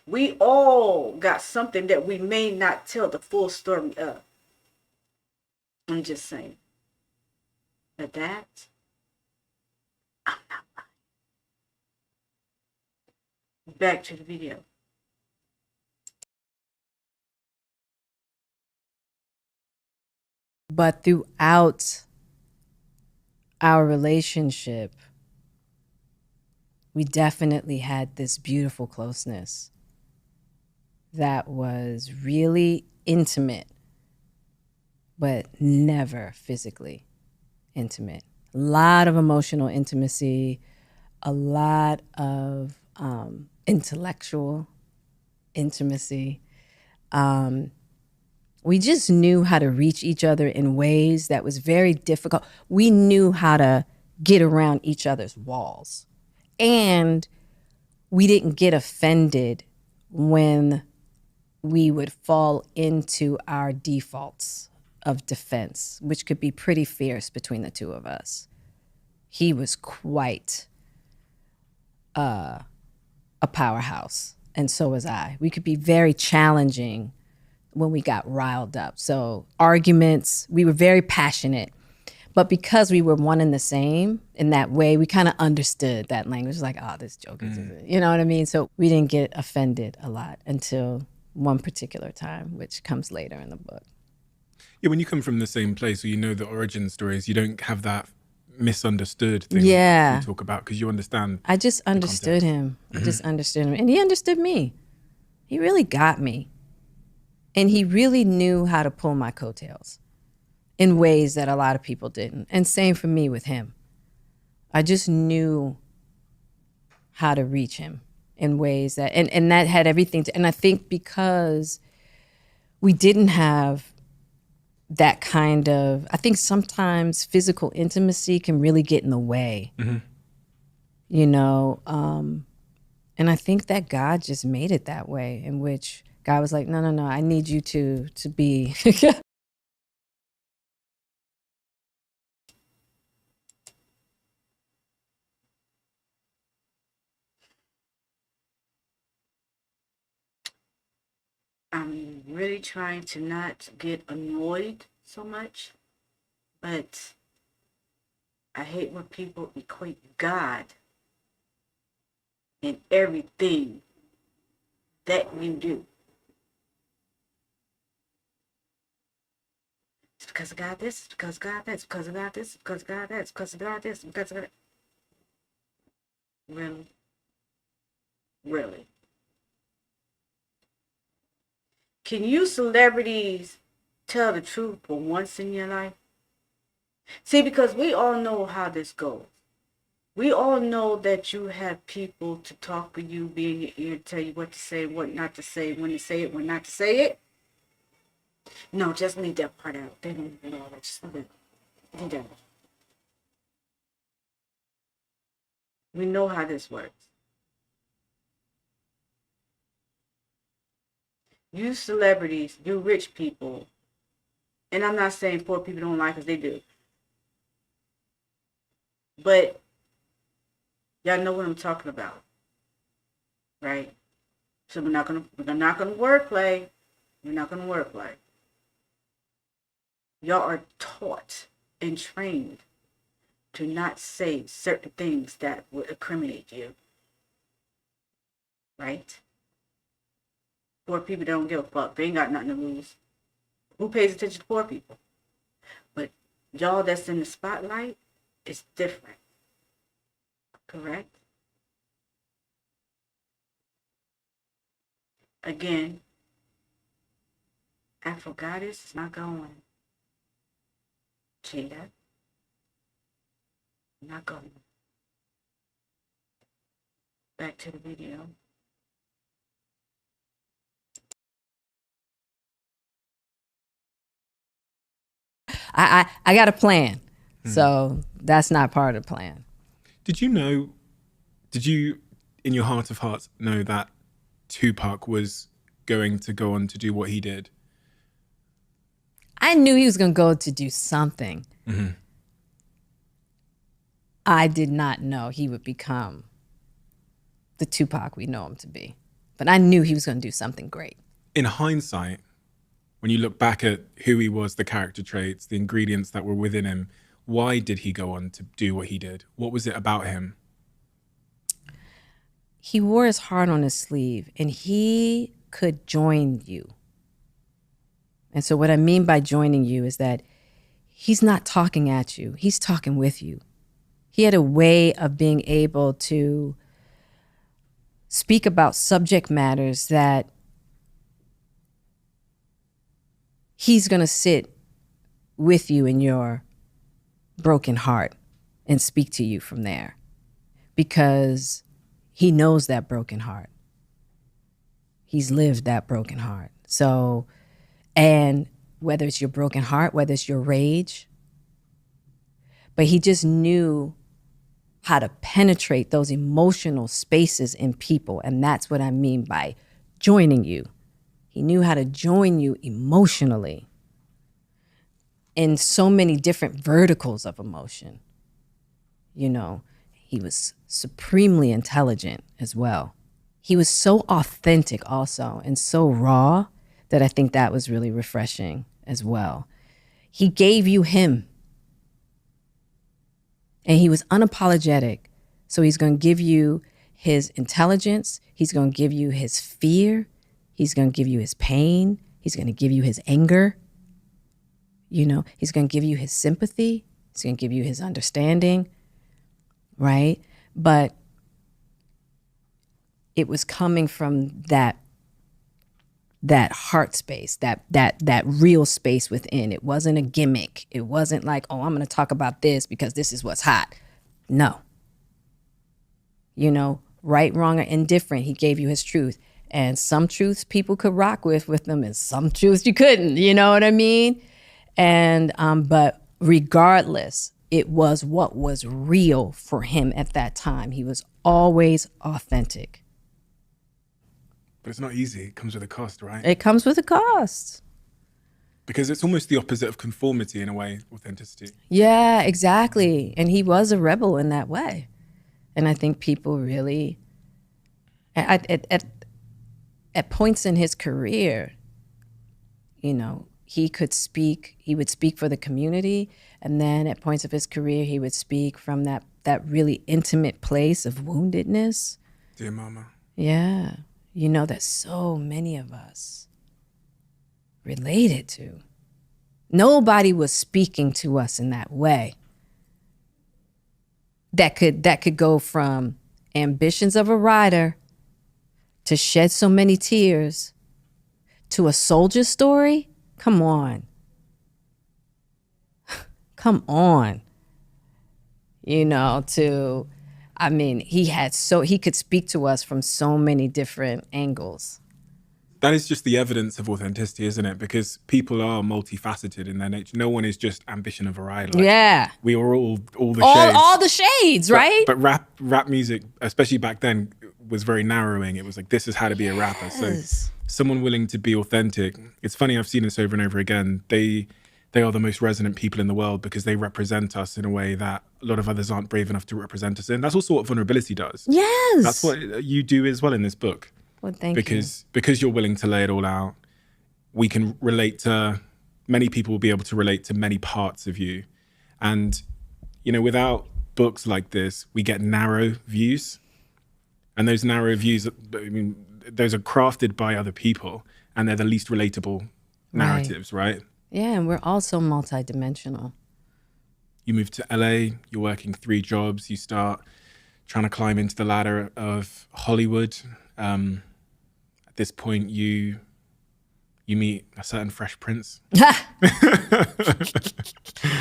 We all got something that we may not tell the full story of. I'm just saying. But that, I'm not lying. Back to the video. But throughout our relationship, we definitely had this beautiful closeness that was really intimate, but never physically intimate. A lot of emotional intimacy, a lot of intellectual intimacy. We just knew how to reach each other in ways that was very difficult. We knew how to get around each other's walls. And we didn't get offended when we would fall into our defaults of defense, which could be pretty fierce between the two of us. He was quite a powerhouse, and so was I. We could be very challenging when we got riled up. So arguments, we were very passionate. But because we were one and the same in that way, we kind of understood that language. It's like, oh, this joke is, you know what I mean? So we didn't get offended a lot until one particular time, which comes later in the book. Yeah, when you come from the same place, or you know the origin stories, you don't have that misunderstood thing Yeah. you talk about, because you understand. I just understood him. I just understood him. And he understood me. He really got me. And he really knew how to pull my coattails in ways that a lot of people didn't. And same for me with him. I just knew how to reach him in ways that, and that had everything to, and I think because we didn't have that kind of, I think sometimes physical intimacy can really get in the way, you know? And I think that God just made it that way, in which God was like, no, I need you to be. I'm really trying to not get annoyed so much, but I hate when people equate God in everything that you do. It's because of God this, it's because of God that, it's because of God this, it's because of God that, it's because of God this, it's because of God. Really? Really? Can you celebrities tell the truth for once in your life? See, because we all know how this goes. We all know that you have people to talk with you, be in your ear, tell you what to say, what not to say, when to say it, when not to say it. No, just leave that part out. They don't even know that. Just leave it. Leave that. We know how this works. You celebrities, you rich people, and I'm not saying poor people don't like us, they do. But y'all know what I'm talking about, right? So we're not gonna wordplay. We're not gonna wordplay. Y'all are taught and trained to not say certain things that would incriminate you, right? Poor people don't give a fuck. They ain't got nothing to lose. Who pays attention to poor people? But y'all that's in the spotlight, it's different. Correct? Again, Afro Goddess is not going. Jada, not going. Back to the video. I got a plan. So that's not part of the plan. Did you, in your heart of hearts, know that Tupac was going to go on to do what he did? I knew he was going to go to do something. I did not know he would become the Tupac we know him to be. But I knew he was going to do something great. In hindsight, when you look back at who he was, the character traits, the ingredients that were within him, why did he go on to do what he did? What was it about him? He wore his heart on his sleeve, and he could join you. And so what I mean by joining you is that he's not talking at you. He's talking with you. He had a way of being able to speak about subject matters that he's going to sit with you in your broken heart and speak to you from there, because he knows that broken heart. He's lived that broken heart. So, and whether it's your broken heart, whether it's your rage, but he just knew how to penetrate those emotional spaces in people. And that's what I mean by joining you. He knew how to join you emotionally in so many different verticals of emotion. You know, he was supremely intelligent as well. He was so authentic also and so raw that I think that was really refreshing as well. He gave you him. And he was unapologetic. So he's going to give you his intelligence. He's going to give you his fear. He's going to give you his pain. He's going to give you his anger. You know, he's going to give you his sympathy. He's going to give you his understanding, right? But it was coming from that heart space, that real space within. It wasn't a gimmick. It wasn't like, oh, I'm going to talk about this because this is what's hot. No. You know, right, wrong, or indifferent, he gave you his truth. And some truths people could rock with them, and some truths you couldn't, you know what I mean? And, but regardless, it was what was real for him at that time. He was always authentic. But it's not easy. It comes with a cost, right? It comes with a cost. Because it's almost the opposite of conformity in a way, authenticity. Yeah, exactly. And he was a rebel in that way. And I think people really, at points in his career, you know, he would speak for the community. And then at points of his career, he would speak from that really intimate place of woundedness. Dear mama. Yeah. You know, that so many of us related to. Nobody was speaking to us in that way. That could go from ambitions of a writer to shed so many tears to a soldier story. Come on. Come on. You know, I mean, he could speak to us from so many different angles. That is just the evidence of authenticity, isn't it? Because people are multifaceted in their nature. No one is just ambition of a ride. Like, yeah. We are all the shades. All the shades, right? But rap music, especially back then, was very narrowing. It was like, this is how to be a rapper. So someone willing to be authentic. It's funny, I've seen this over and over again. They are the most resonant people in the world because they represent us in a way that a lot of others aren't brave enough to represent us in. That's also what vulnerability does. Yes. That's what you do as well in this book. Well, thank you. Because you're willing to lay it all out, we can relate to, many people will be able to relate to many parts of you. And, you know, without books like this, we get narrow views. And those narrow views, I mean, those are crafted by other people and they're the least relatable narratives, right? Yeah, and we're also multidimensional. You move to LA, you're working 3 jobs, you start trying to climb into the ladder of Hollywood. At this point, you meet a certain Fresh Prince.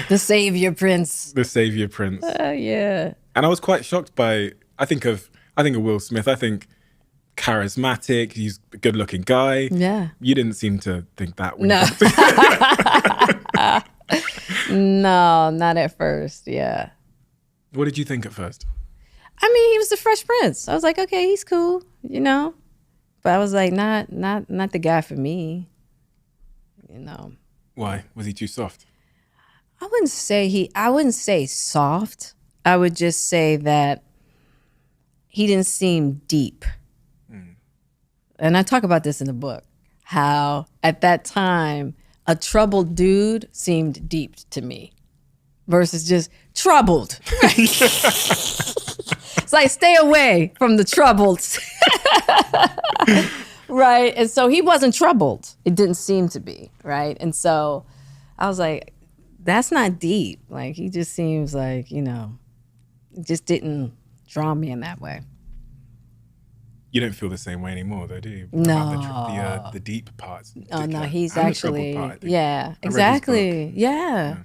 The Savior Prince. The Savior Prince. Yeah. And I was quite shocked by, I think of Will Smith. I think charismatic, he's a good-looking guy. Yeah. You didn't seem to think that. No. No, not at first. Yeah. What did you think at first? I mean, he was the Fresh Prince. I was like, okay, he's cool, you know. But I was like, not the guy for me, you know. Why? Was he too soft? I wouldn't say soft. I would just say that he didn't seem deep. And I talk about this in the book, how at that time, a troubled dude seemed deep to me versus just troubled. It's like, stay away from the troubles. Right? And so he wasn't troubled. It didn't seem to be, right? And so I was like, that's not deep. Like, he just seems like, it just didn't draw me in that way. You don't feel the same way anymore, though, do you? No. About the deep parts. Oh, no, he's and actually, the troubled part, yeah, I read his book. exactly. Yeah.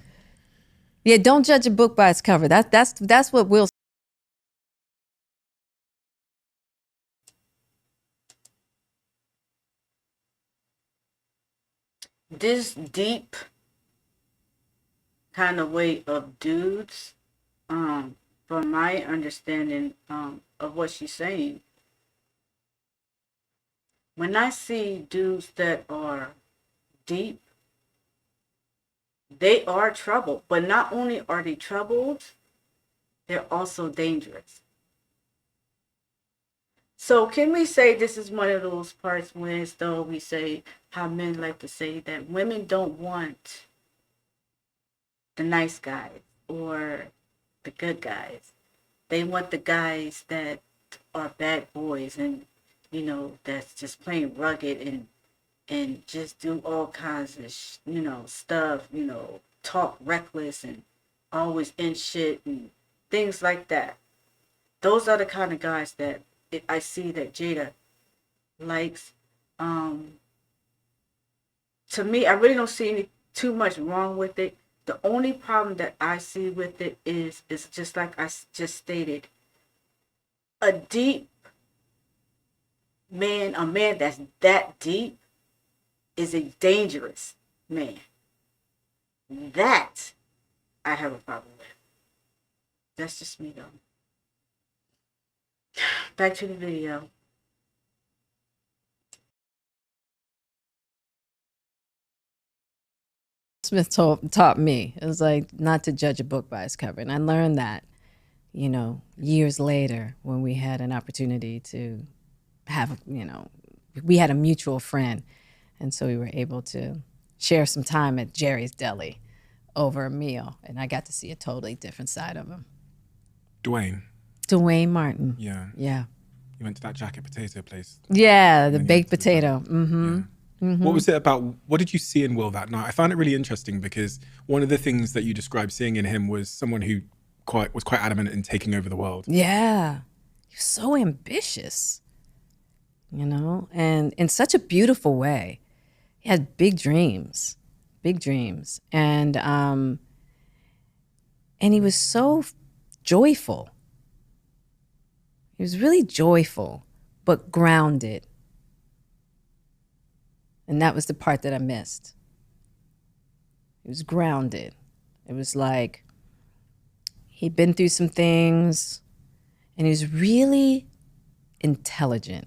Yeah, don't judge a book by its cover. That's what Will. This deep kind of way of dudes, from my understanding of what she's saying, when I see dudes that are deep, they are troubled. But not only are they troubled, they're also dangerous. So can we say this is one of those parts when as though we say how men like to say that women don't want the nice guys or the good guys. They want the guys that are bad boys and, that's just plain rugged and just do all kinds of, stuff, talk reckless and always in shit and things like that. Those are the kind of guys that I see that Jada likes. To me, I really don't see too much wrong with it. The only problem that I see with it is just like I just stated. A deep man, a man that's that deep, is a dangerous man. That I have a problem with. That's just me, though. Back to the video. Smith taught me. It was like not to judge a book by its cover. And I learned that, years later when we had an opportunity to have, we had a mutual friend. And so we were able to share some time at Jerry's Deli over a meal. And I got to see a totally different side of him. Dwayne Martin. Yeah. Yeah. You went to that jacket potato place. Yeah, the baked potato. Mm-hmm. Yeah. Mm-hmm. What was it about? What did you see in Will that night? I found it really interesting because one of the things that you described seeing in him was someone who was quite adamant in taking over the world. Yeah. He was so ambitious, and in such a beautiful way. He had big dreams. And he was so joyful. He was really joyful, but grounded. And that was the part that I missed. He was grounded. It was like he'd been through some things and he was really intelligent.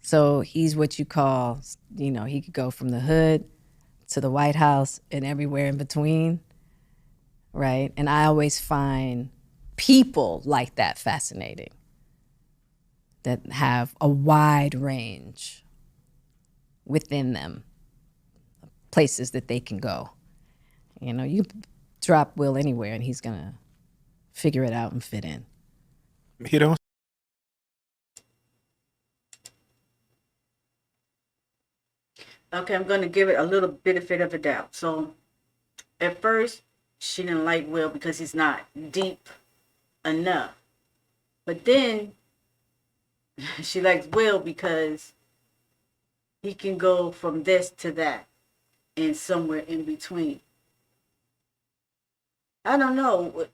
So he's what you call, he could go from the hood to the White House and everywhere in between, right? And I always find people like that fascinating, that have a wide range within them, places that they can go. You drop Will anywhere and he's gonna figure it out and fit in. Okay, I'm going to give it a little benefit of a doubt. So, at first, she didn't like Will because he's not deep enough. But then, she likes Will because he can go from this to that and somewhere in between. I don't know.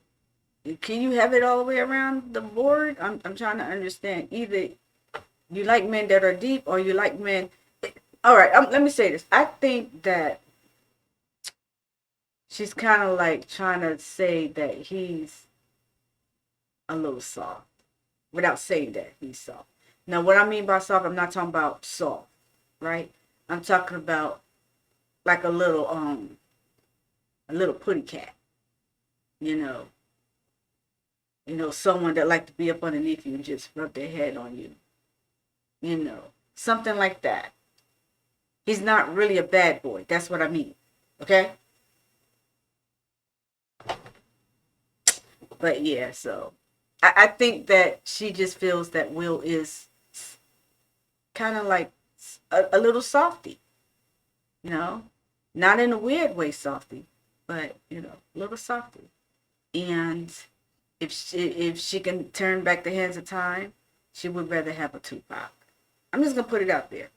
Can you have it all the way around the board? I'm trying to understand. Either you like men that are deep or you like men... All right, let me say this. I think that she's kind of like trying to say that he's a little soft without saying that he's soft. Now, what I mean by soft, I'm not talking about soft, right? I'm talking about like a little putty cat, someone that like to be up underneath you and just rub their head on you. Something like that. He's not really a bad boy. That's what I mean. Okay? But yeah, so I think that she just feels that Will is kind of like a little softy. Not in a weird way softy, but, a little softy. And if she can turn back the hands of time, she would rather have a Tupac. I'm just going to put it out there.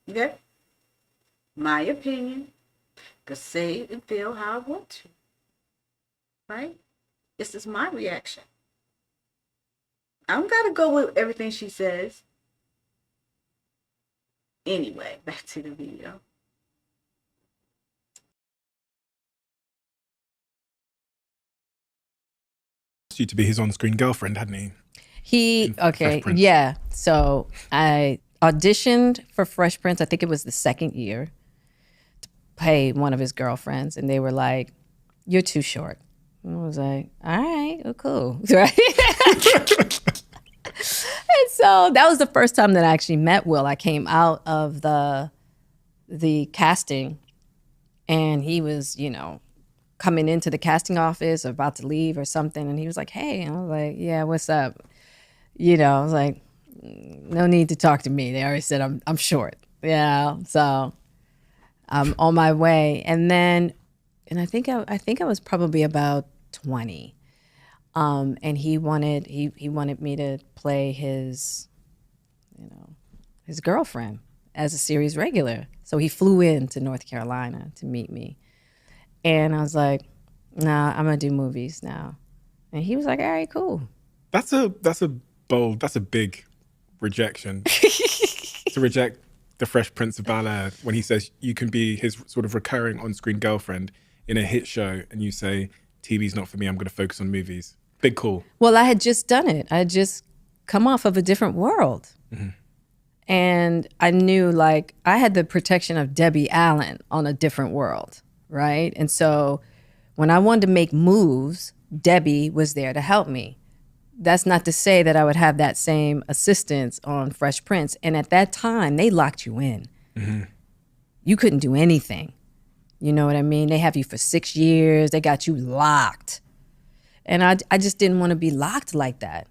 Okay? My opinion. Could say and feel how I want to. Right? This is my reaction. I don't got to go with everything she says. Anyway, back to the video. You to be his on-screen girlfriend, hadn't he? Okay, yeah. So I auditioned for Fresh Prince. I think it was the second year to play one of his girlfriends, and they were like, "You're too short." And I was like, "All right, well, cool." Right? And so that was the first time that I actually met Will. I came out of the casting, and he was, coming into the casting office or about to leave or something, and he was like, "Hey," and I was like, "Yeah, what's up?" I was like, "No need to talk to me. They already said I'm short." So I'm on my way, and I think I was probably about 20, and he wanted me to play his girlfriend as a series regular. So he flew in to North Carolina to meet me. And I was like, "Nah, I'm gonna do movies now." And he was like, "All right, cool." That's a big rejection. To reject the Fresh Prince of Bel-Air when he says you can be his sort of recurring on-screen girlfriend in a hit show, and you say, "TV's not for me, I'm gonna focus on movies." Big call. Well, I had just done it. I had just come off of a different world. Mm-hmm. And I knew, like, I had the protection of Debbie Allen on a different world. Right? And so when I wanted to make moves, Debbie was there to help me. That's not to say that I would have that same assistance on Fresh Prince. And at that time, they locked you in. Mm-hmm. You couldn't do anything. You know what I mean? They have you for 6 years. They got you locked. And I just didn't want to be locked like that.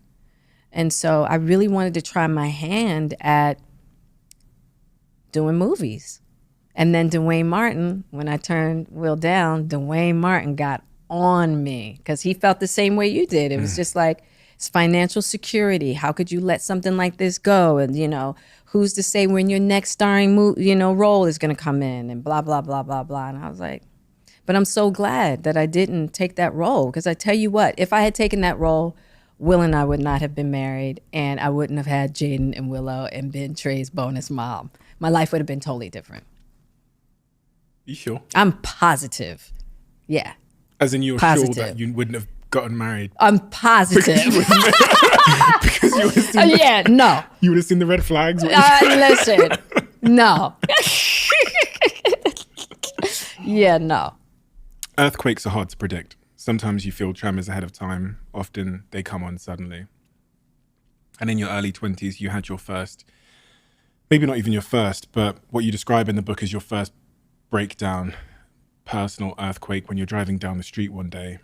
And so I really wanted to try my hand at doing movies. And then Dwayne Martin, when I turned Will down, Dwayne Martin got on me because he felt the same way you did. It was just like, it's financial security. How could you let something like this go? And, who's to say when your next starring role is going to come in and blah, blah, blah, blah, blah. And I was like, but I'm so glad that I didn't take that role, because I tell you what, if I had taken that role, Will and I would not have been married, and I wouldn't have had Jaden and Willow and been Trey's bonus mom. My life would have been totally different. You sure? I'm positive. Yeah. As in, you're sure that you wouldn't have gotten married? I'm positive. Because you would have seen no. You would have seen the red flags? Listen, no. Yeah, no. Earthquakes are hard to predict. Sometimes you feel tremors ahead of time. Often they come on suddenly. And in your early 20s, you had your first, maybe not even your first, but what you describe in the book as your first breakdown, personal earthquake when you're driving down the street one day.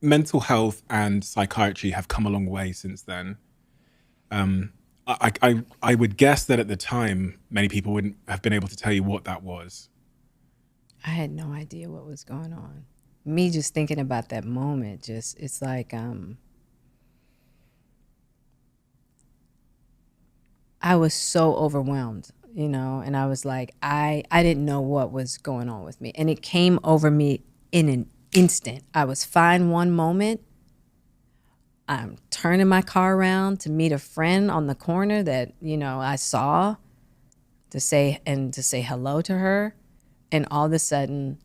Mental health and psychiatry have come a long way since then. I would guess that at the time, many people wouldn't have been able to tell you what that was. I had no idea what was going on. Me just thinking about that moment, it's like, I was so overwhelmed. And I was like, I didn't know what was going on with me. And it came over me in an instant. I was fine one moment. I'm turning my car around to meet a friend on the corner that, I saw to say hello to her. And all of a sudden,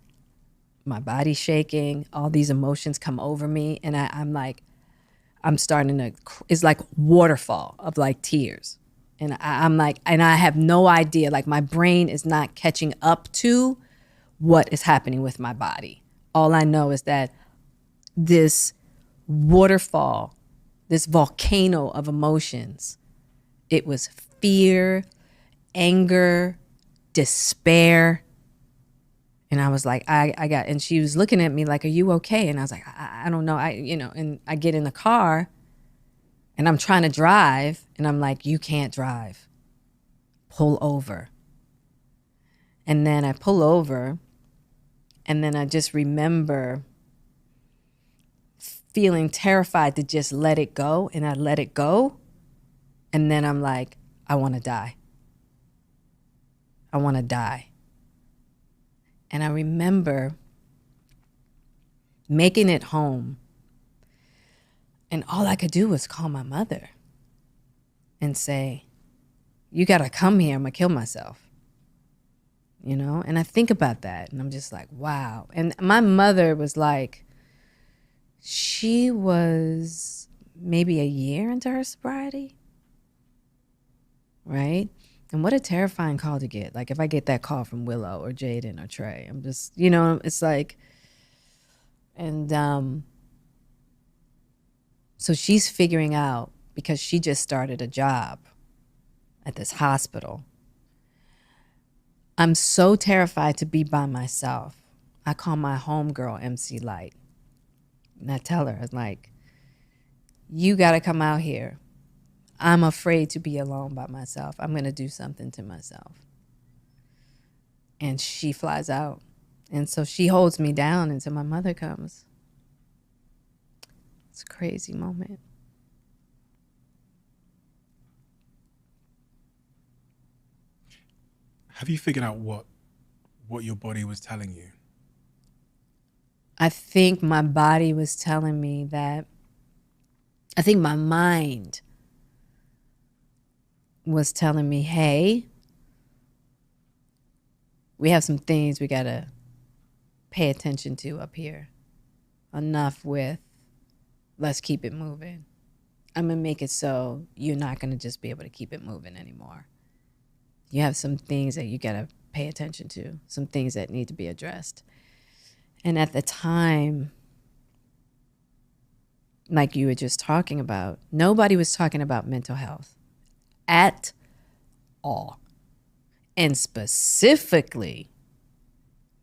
my body's shaking, all these emotions come over me. And I'm starting to, it's like waterfall of like tears. And I'm like, and I have no idea, like my brain is not catching up to what is happening with my body. All I know is that this waterfall, this volcano of emotions. It was fear, anger, despair. And I was like, and she was looking at me like, are you okay? And I was like, I don't know. And I get in the car and I'm trying to drive and I'm like, you can't drive. Pull over. And then I pull over and then I just remember feeling terrified to just let it go. And I let it go. And then I'm like, I want to die. I want to die. And I remember making it home. And all I could do was call my mother and say, you got to come here. I'm going to kill myself. And I think about that and I'm just like, wow. And my mother was like, she was maybe a year into her sobriety. Right? And what a terrifying call to get. Like if I get that call from Willow or Jaden or Trey, I'm just, it's like, and so she's figuring out, because she just started a job at this hospital. I'm so terrified to be by myself. I call my homegirl MC Light. And I tell her, like, you got to come out here. I'm afraid to be alone by myself. I'm going to do something to myself. And she flies out. And so she holds me down until my mother comes. It's a crazy moment. Have you figured out what your body was telling you? I think my body was telling me that, I think my mind was telling me, hey, we have some things we got to pay attention to up here. Enough with, let's keep it moving. I'm going to make it so you're not going to just be able to keep it moving anymore. You have some things that you got to pay attention to, some things that need to be addressed. And at the time, like you were just talking about, nobody was talking about mental health at all. And specifically,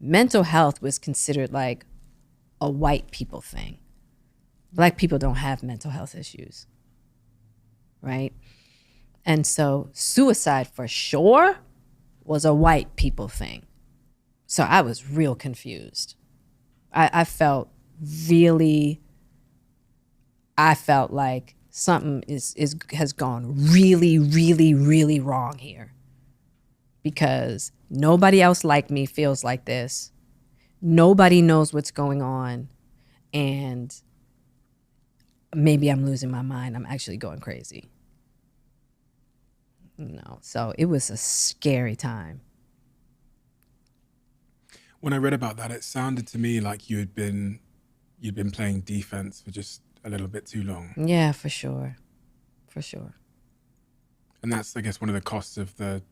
mental health was considered like a white people thing. Black people don't have mental health issues, right? And so suicide for sure was a white people thing. So I was real confused. I felt like something has gone really, really, really wrong here. Because nobody else like me feels like this. Nobody knows what's going on. And maybe I'm losing my mind. I'm actually going crazy. So it was a scary time. When I read about that, it sounded to me like you'd been playing defense for just a little bit too long. Yeah, for sure. For sure. And that's, I guess, one of the costs of the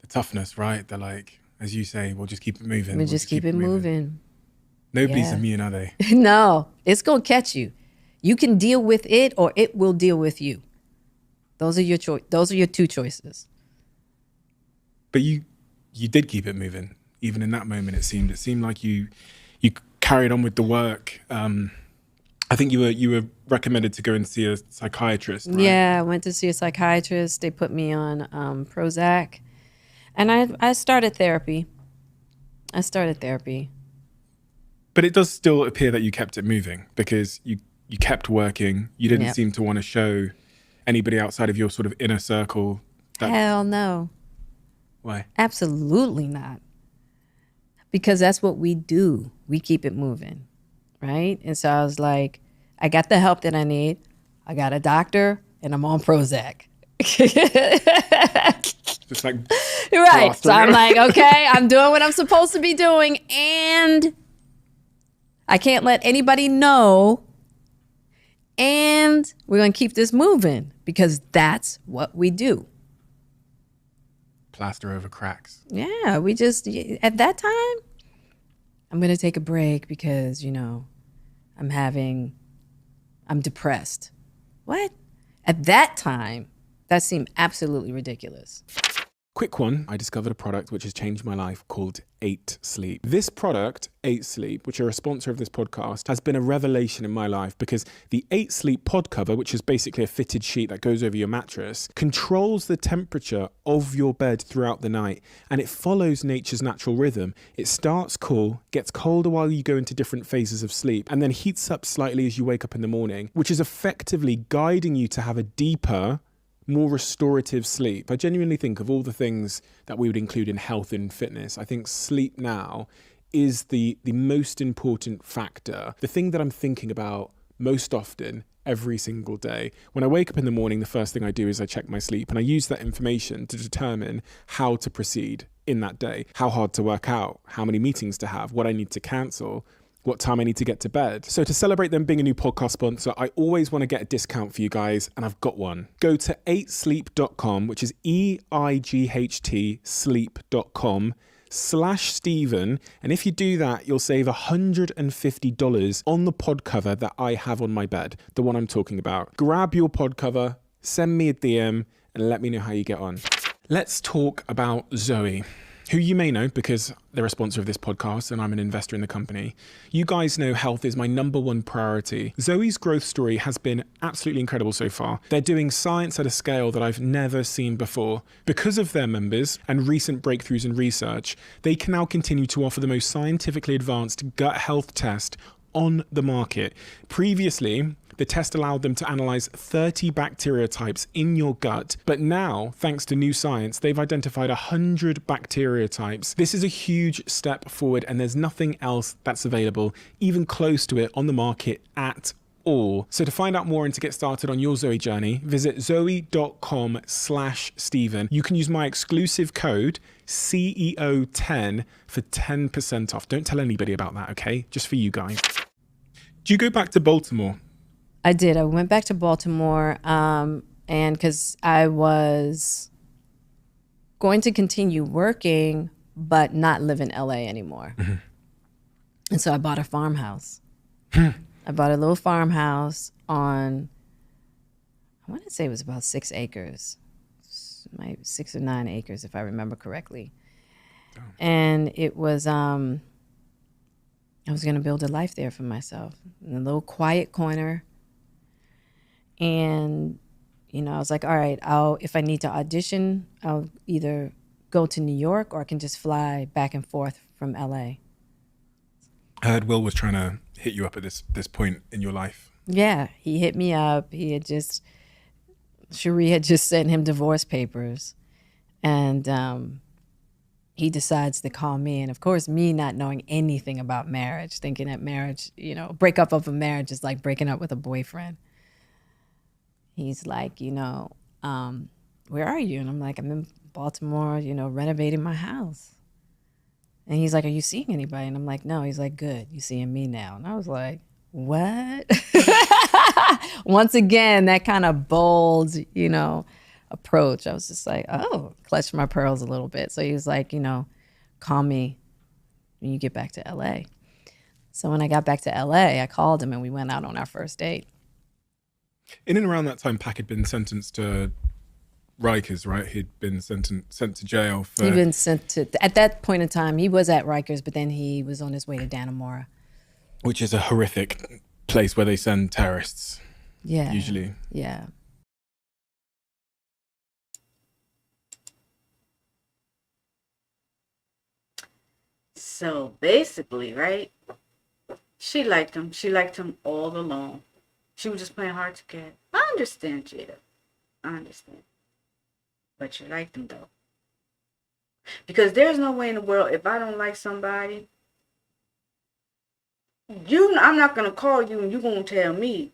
toughness, right? They're like, as you say, we'll just keep it moving. We'll just keep it moving. Nobody's immune, are they? No, it's going to catch you. You can deal with it or it will deal with you. Those are your two choices. But you did keep it moving. Even in that moment, it seemed like you carried on with the work. I think you were recommended to go and see a psychiatrist, right? Yeah, I went to see a psychiatrist. They put me on Prozac. And I started therapy. But it does still appear that you kept it moving because you kept working. You didn't seem to want to show anybody outside of your sort of inner circle. Hell no. Why? Absolutely not. Because that's what we do. We keep it moving, right? And so I was like, I got the help that I need. I got a doctor and I'm on Prozac. Just like right. So I'm like, okay, I'm doing what I'm supposed to be doing and I can't let anybody know. And we're going to keep this moving because that's what we do. Plaster over cracks. Yeah, we just, at that time, I'm going to take a break because, I'm having I'm depressed. What? At that time, that seemed absolutely ridiculous. Quick one, I discovered a product which has changed my life called 8 Sleep. This product, 8 Sleep, which are a sponsor of this podcast, has been a revelation in my life because the 8 Sleep pod cover, which is basically a fitted sheet that goes over your mattress, controls the temperature of your bed throughout the night, and it follows nature's natural rhythm. It starts cool, gets colder while you go into different phases of sleep, and then heats up slightly as you wake up in the morning, which is effectively guiding you to have a deeper, more restorative sleep. I genuinely think of all the things that we would include in health and fitness, I think sleep now is the most important factor, the thing that I'm thinking about most often every single day. When I wake up in the morning, the first thing I do is I check my sleep, and I use that information to determine how to proceed in that day, how hard to work out, how many meetings to have, what I need to cancel, what time I need to get to bed. So to celebrate them being a new podcast sponsor, I always want to get a discount for you guys, and I've got one. Go to 8sleep.com, which is EIGHT sleep.com/Stephen. And if you do that, you'll save $150 on the pod cover that I have on my bed, the one I'm talking about. Grab your pod cover, send me a DM, and let me know how you get on. Let's talk about Zoe, who you may know because they're a sponsor of this podcast and I'm an investor in the company. You guys know health is my number one priority. Zoe's growth story has been absolutely incredible so far. They're doing science at a scale that I've never seen before. Because of their members and recent breakthroughs in research, they can now continue to offer the most scientifically advanced gut health test on the market. Previously, the test allowed them to analyze 30 bacteria types in your gut, but now, thanks to new science, they've identified 100 bacteria types. This is a huge step forward, and there's nothing else that's available, even close to it, on the market at all. So to find out more and to get started on your Zoe journey, visit zoe.com/Stephen. You can use my exclusive code CEO10 for 10% off. Don't tell anybody about that, okay? Just for you guys. Do you go back to Baltimore? I did. I went back to Baltimore, and because I was going to continue working, but not live in LA anymore. Mm-hmm. And so I bought a farmhouse. I bought a little farmhouse on, I want to say it was about 6 acres, maybe 6 or 9 acres, if I remember correctly. Oh. And it was, I was going to build a life there for myself in a little quiet corner. And, you know, I was like, all right, if I need to audition, I'll either go to New York or I can just fly back and forth from LA. I heard Will was trying to hit you up at this point in your life. Yeah, he hit me up. Cherie had just sent him divorce papers. And he decides to call me. And of course, me not knowing anything about marriage, thinking that marriage, you know, breakup of a marriage is like breaking up with a boyfriend. He's like, you know, where are you? And I'm like, I'm in Baltimore, you know, renovating my house. And he's like, are you seeing anybody? And I'm like, no. He's like, good. You seeing me now. And I was like, what? Once again, that kind of bold, you know, approach. I was just like, oh, clutched my pearls a little bit. So he was like, you know, call me when you get back to LA. So when I got back to LA, I called him and we went out on our first date. In and around that time, Pac had been sentenced to Rikers, right? He'd been sent to jail for... He'd been sent to... At that point in time, he was at Rikers, but then he was on his way to Dannemora. Which is a horrific place where they send terrorists. Yeah. Usually. Yeah. So basically, right? She liked him. She liked him all along. She was just playing hard to get. I understand, Jada. I understand. But you liked him, though. Because there's no way in the world, if I don't like somebody, I'm not going to call you and you're going to tell me,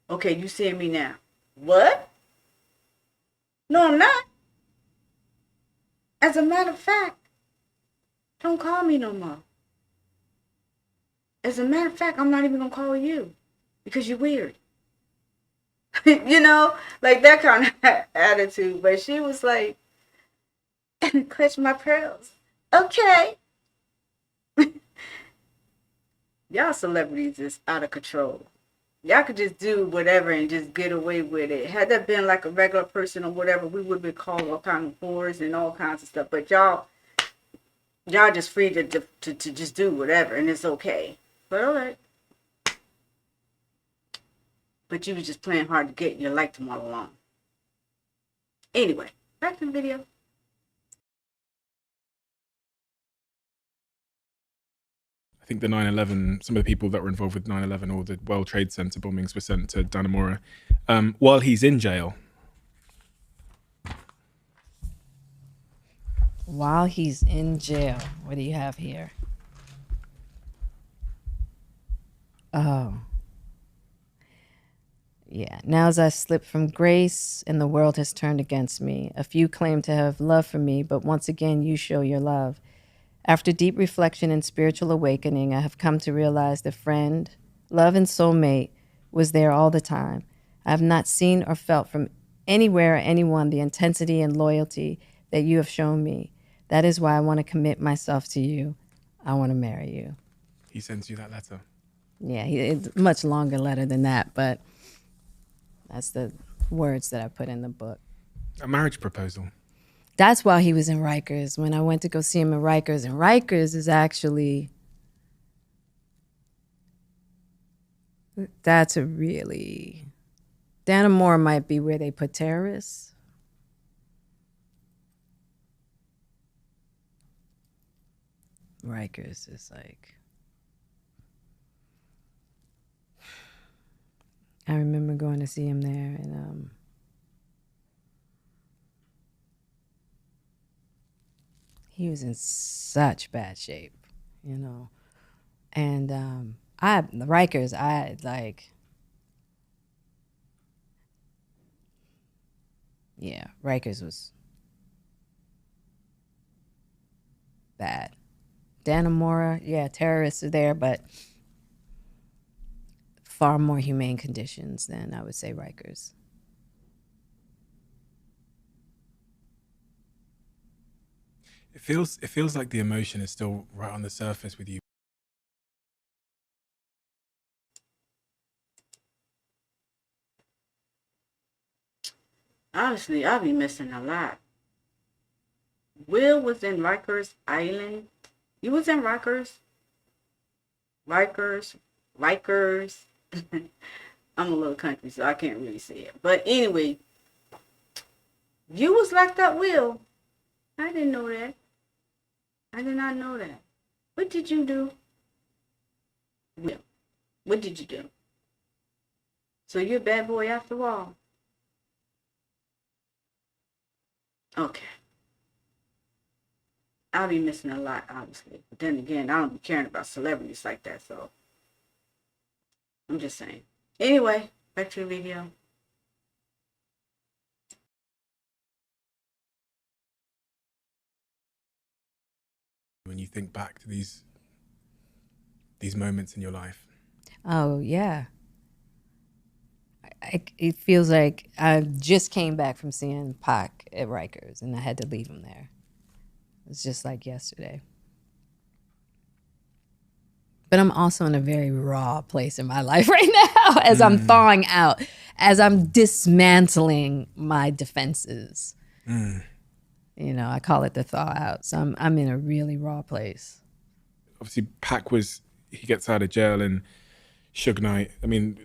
okay, you seeing me now. What? No, I'm not. As a matter of fact, don't call me no more. As a matter of fact, I'm not even going to call you because you're weird. You know, like that kind of attitude. But she was like, clutch my pearls. Okay. Y'all celebrities is out of control. y'all could just do whatever and just get away with it. Had that been like a regular person or whatever, we would be called all kinds of whores and all kinds of stuff. But y'all just free to just do whatever, and it's okay. But all right. But you was just playing hard to get, and you liked them all along. Anyway, back to the video. I think the 9/11, some of the people that were involved with 9/11 or the World Trade Center bombings were sent to Dannemora while he's in jail. While he's in jail, what do you have here? Oh. Yeah. Now as I slip from grace and the world has turned against me, a few claim to have love for me, but once again you show your love. After deep reflection and spiritual awakening, I have come to realize that friend, love, and soulmate was there all the time. I have not seen or felt from anywhere or anyone the intensity and loyalty that you have shown me. That is why I want to commit myself to you. I want to marry you. He sends you that letter. Yeah, it's a much longer letter than that, but that's the words that I put in the book. A marriage proposal. That's while he was in Rikers. When I went to go see him in Rikers, and Rikers is actually, that's a really, Dannemora might be where they put terrorists. Rikers is like, I remember going to see him there, and he was in such bad shape, you know. And the Rikers, I like, yeah, Rikers was bad. Dannemora, yeah, terrorists are there, but far more humane conditions than I would say Rikers. It feels like the emotion is still right on the surface with you. Honestly, I'll be missing a lot. Will was in Rikers Island. You was in Rikers? Rikers. I'm a little country, so I can't really say it. But anyway, you was locked up, Will. I didn't know that. I did not know that. What did you do? Will, what did you do? So you're a bad boy after all. Okay. I'll be missing a lot, obviously. But then again, I don't be caring about celebrities like that, so I'm just saying. Anyway, back to the video. When you think back to these moments in your life. Oh, yeah. It feels like I just came back from seeing Pac at Rikers, and I had to leave him there. It's just like yesterday. But I'm also in a very raw place in my life right now as I'm thawing out, as I'm dismantling my defenses. You know, I call it the thaw out. So I'm in a really raw place. Obviously, he gets out of jail and Suge Knight. I mean,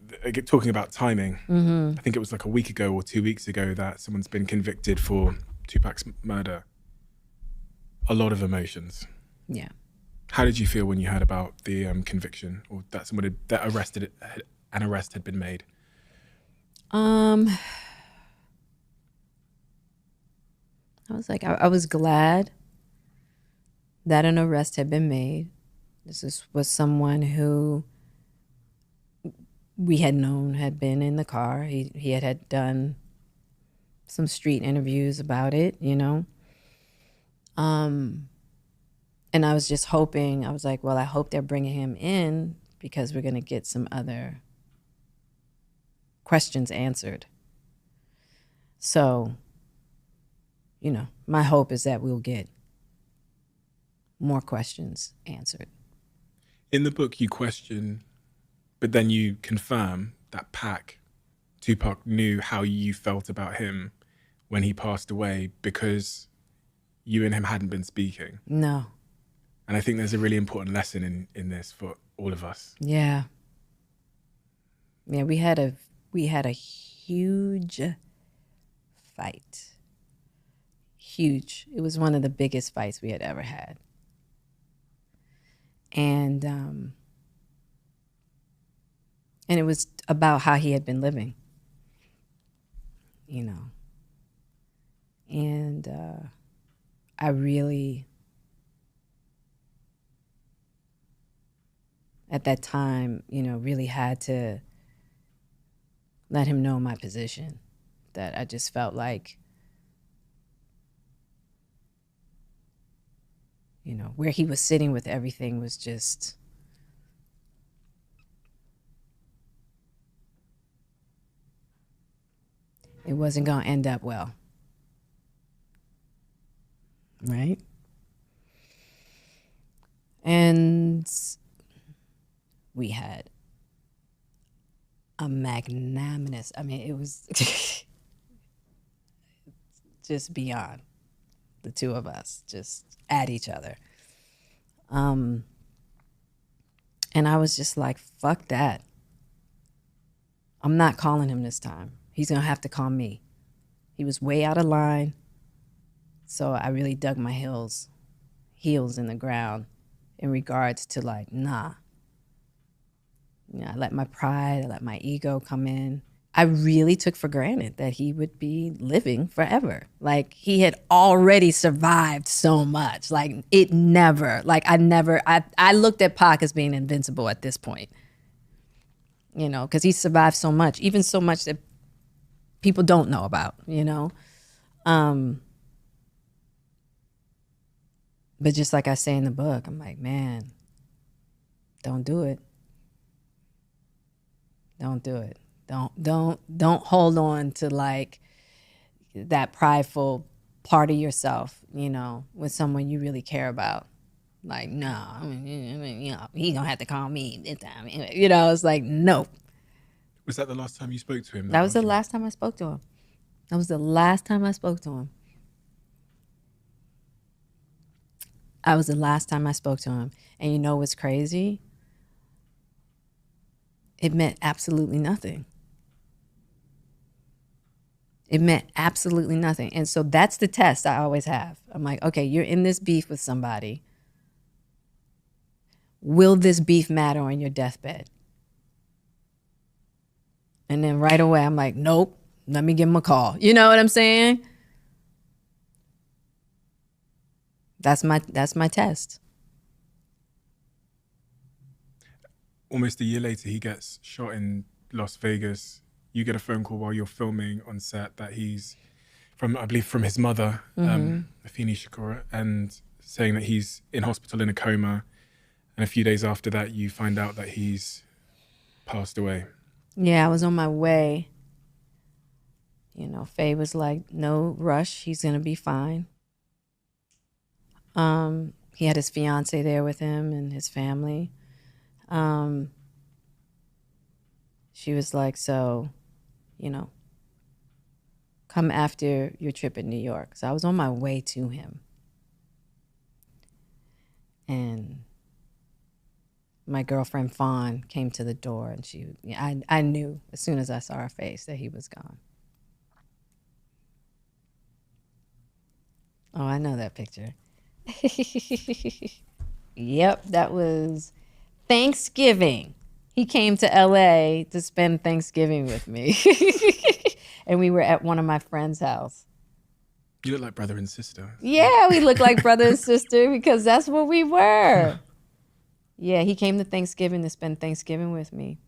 talking about timing, I think it was like a week ago or 2 weeks ago that someone's been convicted for Tupac's murder. A lot of emotions. Yeah. How did you feel when you heard about the conviction, or that an arrest had been made? I was like, I was glad that an arrest had been made. This was someone who we had known had been in the car. He had done some street interviews about it, you know. And I was just hoping, I was like, well, I hope they're bringing him in because we're going to get some other questions answered. So, you know, my hope is that we'll get more questions answered. In the book, you question, but then you confirm that pack, Tupac knew how you felt about him when he passed away because you and him hadn't been speaking. No. And I think there's a really important lesson in this for all of us. Yeah. Yeah, we had a huge fight. Huge. It was one of the biggest fights we had ever had. And it was about how he had been living, you know. And I really, at that time, you know, really had to let him know my position, that I just felt like, you know, where he was sitting with everything was just, it wasn't going to end up well. Right? And we had a magnanimous, I mean, it was just beyond the two of us, just at each other. And I was just like, fuck that. I'm not calling him this time. He's going to have to call me. He was way out of line. So I really dug my heels in the ground in regards to like, nah. You know, I let my pride, I let my ego come in. I really took for granted that he would be living forever. Like he had already survived so much. Like it never, like I looked at Pac as being invincible at this point. You know, because he survived so much, even so much that people don't know about, you know. But just like I say in the book, I'm like, man, don't do it. Don't do it. Don't hold on to like that prideful part of yourself, you know, with someone you really care about. Like, no, I mean, you know, he gonna have to call me this time. You know, it's like, no. Was that the last time you spoke to him? That was the last time I spoke to him. That was the last time I spoke to him. That was the last time I spoke to him. And you know what's crazy? It meant absolutely nothing. It meant absolutely nothing. And so that's the test I always have. I'm like, okay, you're in this beef with somebody. Will this beef matter on your deathbed? And then right away, I'm like, nope, let me give him a call. You know what I'm saying? That's my test. Almost a year later, he gets shot in Las Vegas. You get a phone call while you're filming on set that he's I believe from his mother, Afeni Shakura, and saying that he's in hospital in a coma. And a few days after that, you find out that he's passed away. Yeah, I was on my way. You know, Faye was like, no rush, he's going to be fine. He had his fiance there with him and his family. She was like, so, you know, come after your trip in New York. So I was on my way to him. And my girlfriend Fawn came to the door, and I knew as soon as I saw her face that he was gone. Oh, I know that picture. Yep, that was Thanksgiving. He came to LA to spend Thanksgiving with me. And we were at one of my friend's house. You look like brother and sister. Yeah, we look like brother and sister because that's what we were. Yeah, he came to Thanksgiving to spend Thanksgiving with me.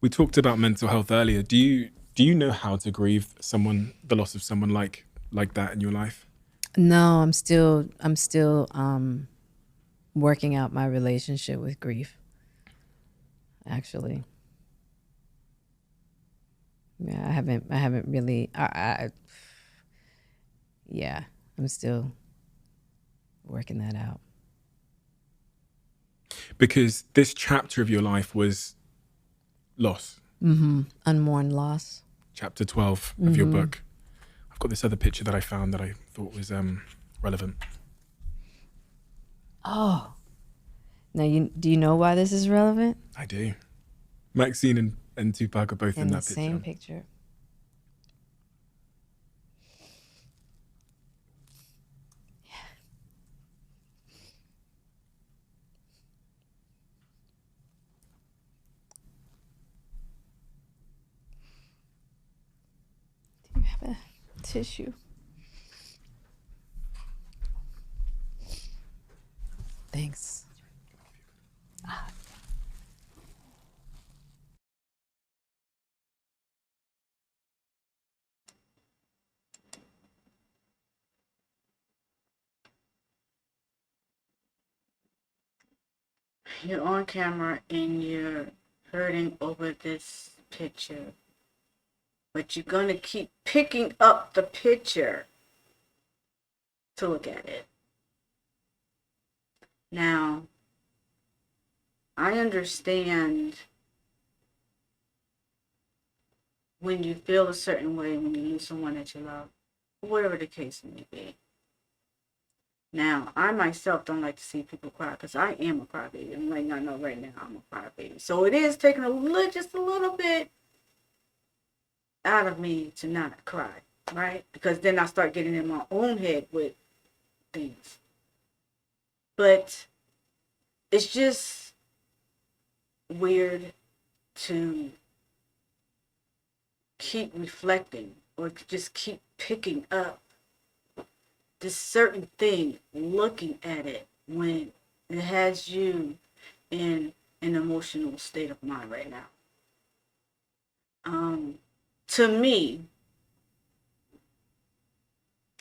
We talked about mental health earlier. Do you know how to grieve the loss of someone like that in your life? No, I'm still working out my relationship with grief. Actually, yeah, I haven't really. Yeah, I'm still working that out. Because this chapter of your life was loss. Unmourned loss. Chapter 12 of your book. I've got this other picture that I found that I thought was relevant. Oh. Now, do you know why this is relevant? I do. Maxine and Tupac are both in In the that picture. same picture. Do you have a tissue? Thanks. You're on camera and you're hurting over this picture, but you're going to keep picking up the picture to look at it. Now, I understand when you feel a certain way when you lose someone that you love, whatever the case may be. Now, I myself don't like to see people cry because I am a crybaby. I'm letting y'all know right now I'm a crybaby. So it is taking just a little bit out of me to not cry, right? Because then I start getting in my own head with things. But it's just weird to keep reflecting or just keep picking up this certain thing, looking at it when it has you in an emotional state of mind right now. To me,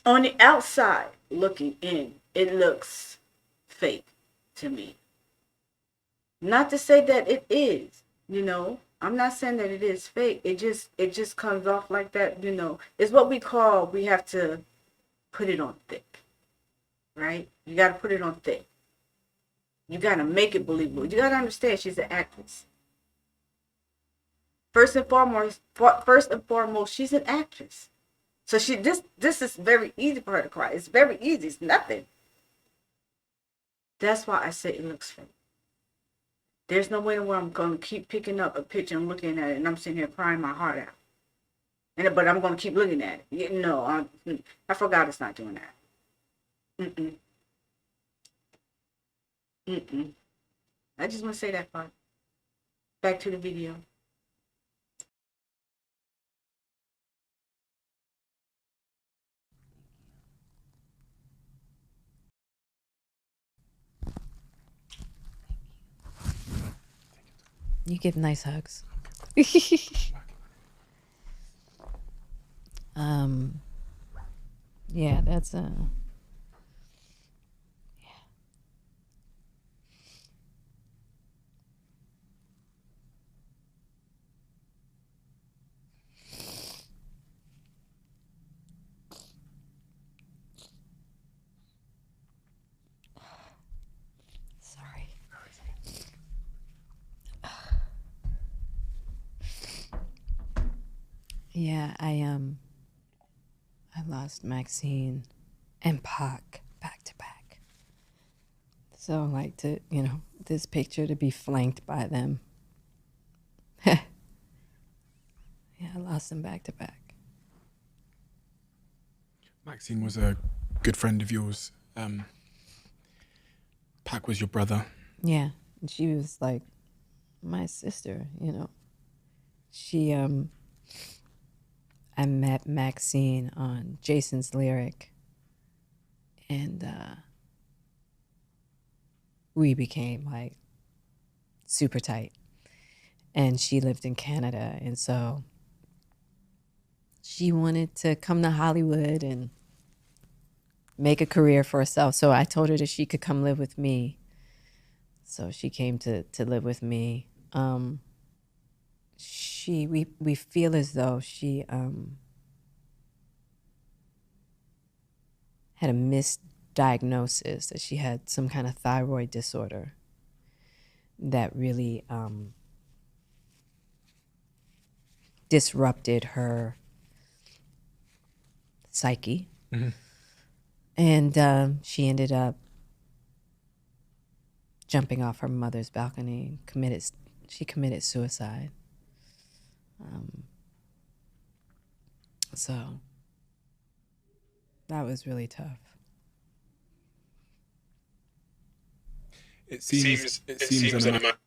on the outside looking in, it looks fake to me. Not to say that it is, I'm not saying that it is fake. It just comes off like that, It's what we have to put it on thick, right? You got to put it on thick. You got to make it believable. You got to understand she's an actress. First and foremost, she's an actress. So this is very easy for her to cry. It's very easy. It's nothing. That's why I say it looks fake. There's no way where I'm going to keep picking up a picture and looking at it, and I'm sitting here crying my heart out. But I'm going to keep looking at it. No, I forgot it's not doing that. I just want to say that part. Back to the video. You give nice hugs. Yeah, that's yeah. Sorry. Yeah, I lost Maxine and Pac back to back. So like this picture to be flanked by them. Yeah, I lost them back to back. Maxine was a good friend of yours. Pac was your brother. Yeah, and she was like my sister, She I met Maxine on Jason's Lyric, and we became like super tight. And she lived in Canada, and so she wanted to come to Hollywood and make a career for herself. So I told her that she could come live with me. So she came to live with me. We feel as though she had a misdiagnosis, that she had some kind of thyroid disorder that really disrupted her psyche. And she ended up jumping off her mother's balcony. She committed suicide. So that was really tough. It seems unimaginable.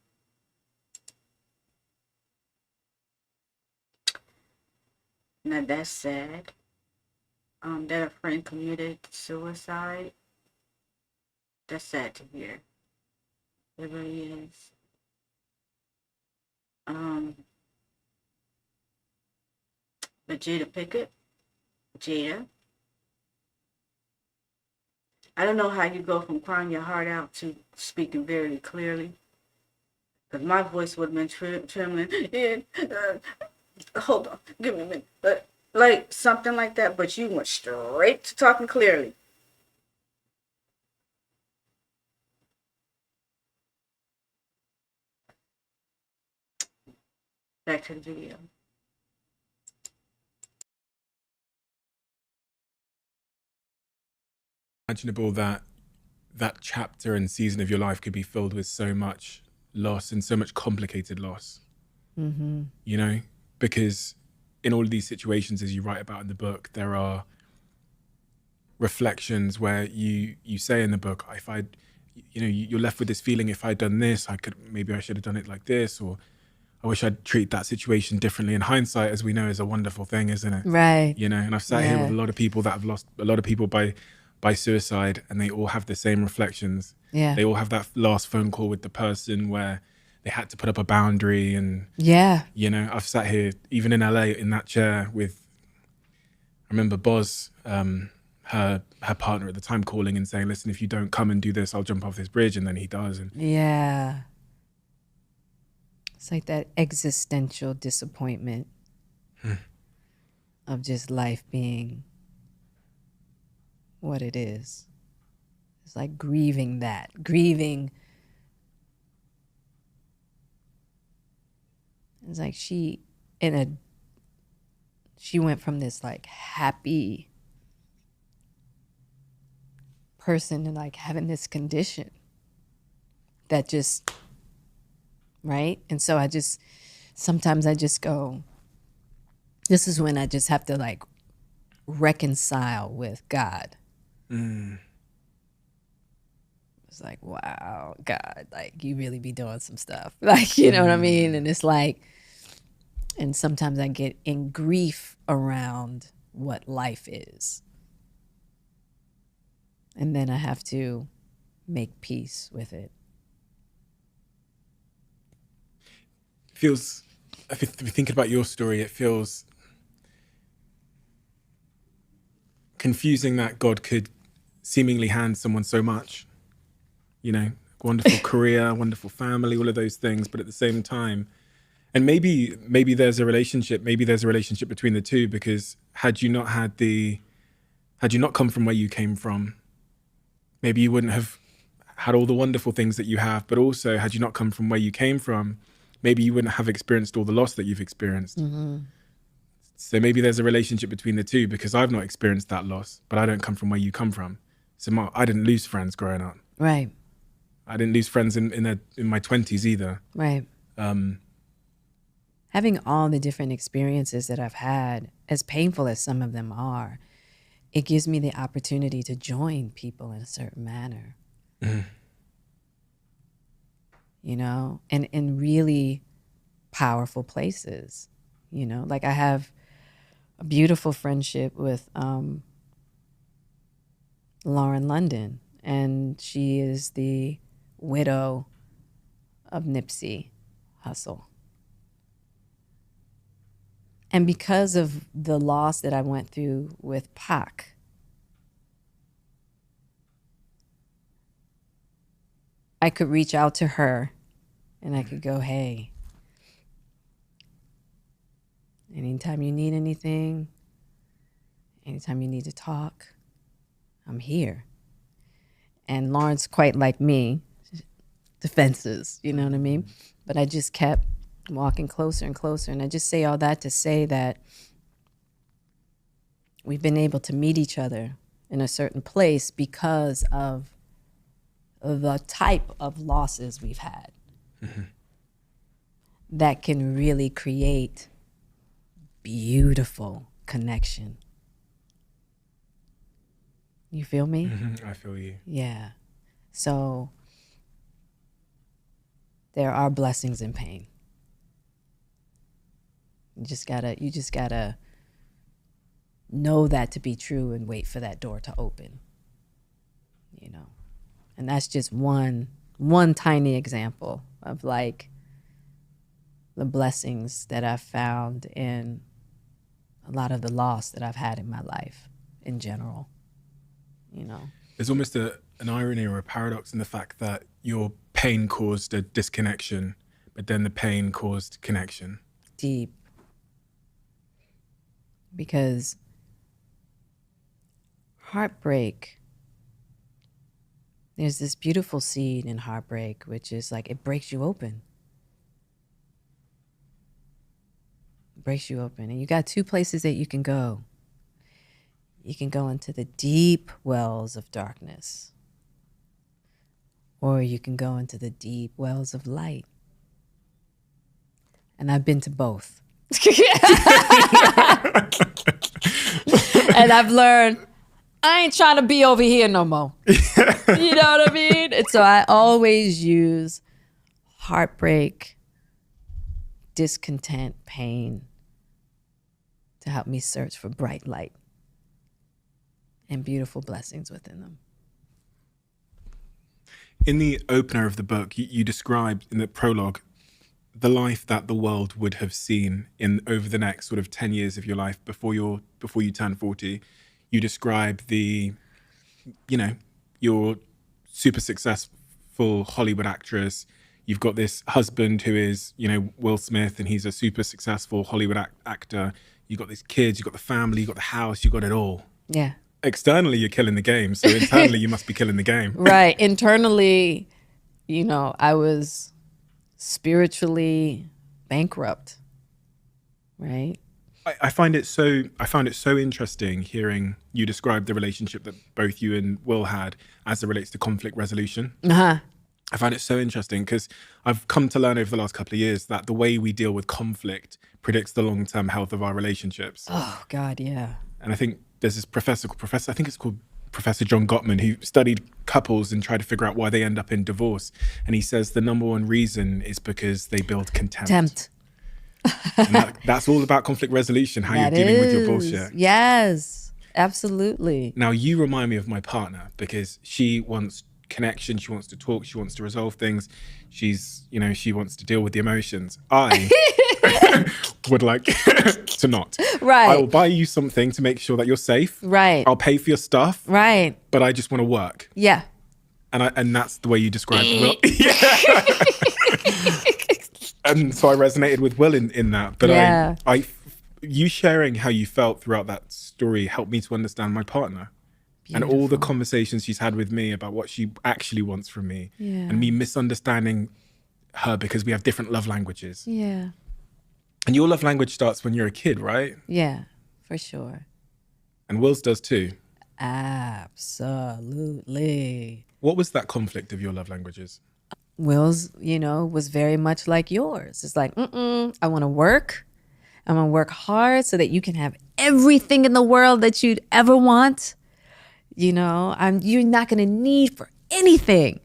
Now that's sad. That a friend committed suicide. That's sad to hear. It really is. But Jada, I don't know how you go from crying your heart out to speaking very clearly. Because my voice would have been trembling. And, hold on, give me a minute. But like something like that. But you went straight to talking clearly. Back to the video. Imaginable that chapter and season of your life could be filled with so much loss and so much complicated loss. You know, because in all of these situations, as you write about in the book, there are reflections where you say in the book, if I'd, you're left with this feeling, if I'd done this, maybe I should have done it like this, or I wish I'd treat that situation differently. And hindsight, as we know, is a wonderful thing, isn't it? Right. You know, and I've sat here with a lot of people that have lost a lot of people by suicide, and they all have the same reflections. Yeah. They all have that last phone call with the person where they had to put up a boundary. And, you know, I've sat here, even in LA, in that chair with, I remember Boz, her partner at the time, calling and saying, listen, if you don't come and do this, I'll jump off this bridge. And then he does. And it's like that existential disappointment of just life being what it is. It's like grieving that. It's like she went from this like happy person to like having this condition that just, right? And so sometimes I just go, this is when I just have to like reconcile with God. It's like, wow, God, like you really be doing some stuff. Like, you know what I mean? And it's like, and sometimes I get in grief around what life is. And then I have to make peace with it. Feels, if you're thinking about your story, it feels confusing that God could seemingly hand someone so much, you know, wonderful career, wonderful family, all of those things, but at the same time, and maybe there's a relationship between the two, because had you not come from where you came from, maybe you wouldn't have had all the wonderful things that you have, but also had you not come from where you came from, maybe you wouldn't have experienced all the loss that you've experienced. So maybe there's a relationship between the two, because I've not experienced that loss, but I don't come from where you come from. So I didn't lose friends growing up. Right. I didn't lose friends in my 20s either. Right. Having all the different experiences that I've had, as painful as some of them are, it gives me the opportunity to join people in a certain manner. You know, and in really powerful places. You know, like I have a beautiful friendship with Lauren London, and she is the widow of Nipsey Hussle. And because of the loss that I went through with Pac, I could reach out to her and I could go, hey, anytime you need anything, anytime you need to talk, I'm here. And Lauren's quite like me, defenses, you know what I mean? But I just kept walking closer and closer. And I just say all that to say that we've been able to meet each other in a certain place because of the type of losses we've had that can really create beautiful connection. You feel me? I feel you. Yeah. So there are blessings in pain. You just gotta know that to be true and wait for that door to open. You know. And that's just one tiny example of like the blessings that I've found in a lot of the loss that I've had in my life in general. You know. There's almost an irony or a paradox in the fact that your pain caused a disconnection, but then the pain caused connection. Deep. Because heartbreak, there's this beautiful seed in heartbreak, which is like it breaks you open. It breaks you open. And you got two places that you can go. You can go into the deep wells of darkness, or you can go into the deep wells of light. And I've been to both. And I've learned I ain't trying to be over here no more. You know what I mean? And so I always use heartbreak, discontent, pain to help me search for bright light and beautiful blessings within them. In the opener of the book, you described in the prologue the life that the world would have seen in over the next sort of 10 years of your life before you turn 40. You describe you're super successful Hollywood actress. You've got this husband who is, Will Smith, and he's a super successful Hollywood actor. You've got these kids, you've got the family, you've got the house, you've got it all. Yeah. Externally, you're killing the game. So internally, you must be killing the game. Right. Internally, I was spiritually bankrupt. Right. I find it so interesting hearing you describe the relationship that both you and Will had as it relates to conflict resolution. Uh-huh. I find it so interesting because I've come to learn over the last couple of years that the way we deal with conflict predicts the long-term health of our relationships. Oh, God, yeah. And I think there's this professor, I think it's called Professor John Gottman, who studied couples and tried to figure out why they end up in divorce. And he says the number one reason is because they build contempt. And that's all about conflict resolution, how you're dealing with your bullshit. Yes, absolutely. Now, you remind me of my partner because she wants connection, she wants to talk, she wants to resolve things. She wants to deal with the emotions. I would like to not. Right. I will buy you something to make sure that you're safe. Right. I'll pay for your stuff. Right. But I just want to work. Yeah. And that's the way you describe Will. Yeah. And so I resonated with Will in that. But yeah. You sharing how you felt throughout that story helped me to understand my partner. Beautiful. And all the conversations she's had with me about what she actually wants from me. Yeah. And me misunderstanding her because we have different love languages. Yeah. And your love language starts when you're a kid, right? Yeah, for sure. And Will's does too. Absolutely. What was that conflict of your love languages? Will's, was very much like yours. It's like, I want to work. I'm going to work hard so that you can have everything in the world that you'd ever want. You're not going to need for anything.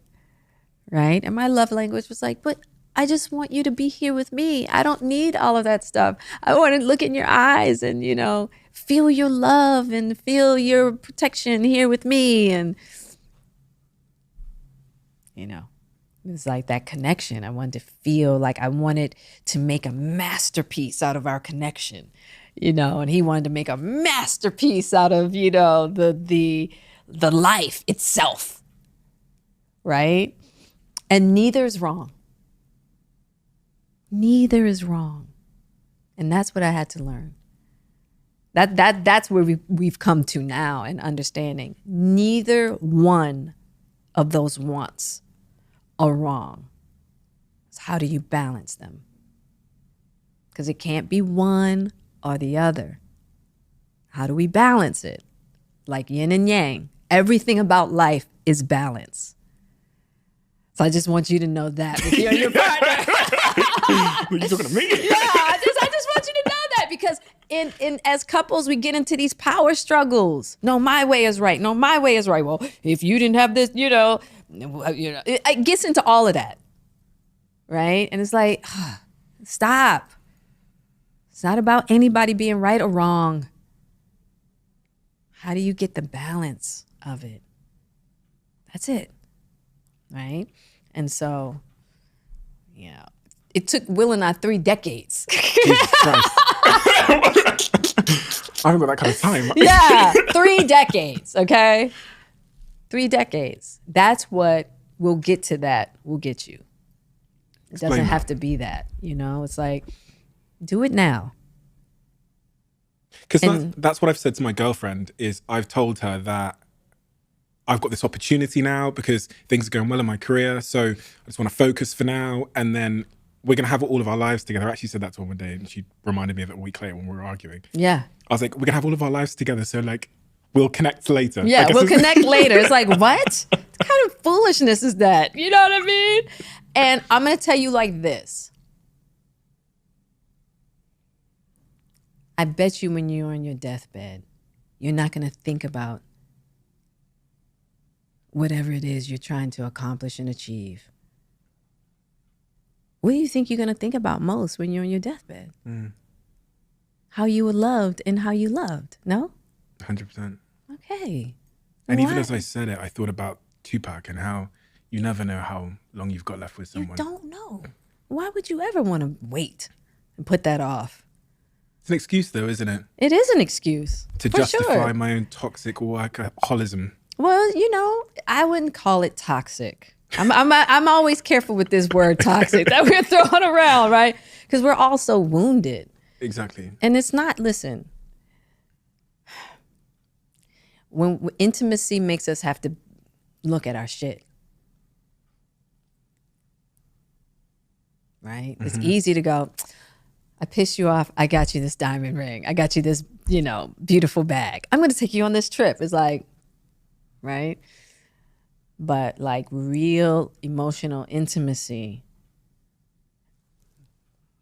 Right? And my love language was like, but I just want you to be here with me. I don't need all of that stuff. I want to look in your eyes and, feel your love and feel your protection here with me. And, it's like that connection. I wanted to feel like I wanted to make a masterpiece out of our connection, and he wanted to make a masterpiece out of, the life itself. Right? And neither is wrong. Neither is wrong. And that's what I had to learn. That's where we've come to now in understanding. Neither one of those wants are wrong. So how do you balance them? because it can't be one or the other. How do we balance it? Like yin and yang. Everything about life is balance. So I just want you to know that with you and your partner. Are you talking to me? Yeah, I just want you to know that, because in as couples we get into these power struggles. No, my way is right. No, my way is right. Well, if you didn't have this, it gets into all of that, right? And it's like, stop. It's not about anybody being right or wrong. How do you get the balance of it? That's it, right? And so, it took Will and I 3 decades. Jesus Christ. I haven't got that kind of time. Yeah, 3 decades, okay? 3 decades. That's what will get to that, will get you. It doesn't have to be that, It's like, do it now. Because that's what I've said to my girlfriend, is I've told her that I've got this opportunity now because things are going well in my career. So I just want to focus for now. And then we're going to have all of our lives together. I actually said that to her one day, and she reminded me of it a week later when we were arguing. Yeah. I was like, we're going to have all of our lives together. So like, we'll connect later. Yeah, we'll connect later. It's like, what? What kind of foolishness is that? You know what I mean? And I'm going to tell you like this. I bet you when you're on your deathbed, you're not going to think about whatever it is you're trying to accomplish and achieve. What do you think you're going to think about most when you're on your deathbed? How you were loved and how you loved, no? 100%. Okay. And even as I said it, I thought about Tupac and how you never know how long you've got left with someone. You don't know. Why would you ever want to wait and put that off? It's an excuse though, isn't it? It is an excuse. To for justify sure. my own toxic workaholism. Well, I wouldn't call it toxic. I'm always careful with this word toxic that we're throwing around, right? Because we're all so wounded. Exactly. And it's not, listen, when intimacy makes us have to look at our shit, right? Mm-hmm. It's easy to go, I pissed you off. I got you this diamond ring. I got you this, beautiful bag. I'm going to take you on this trip. It's like, right? But like real emotional intimacy,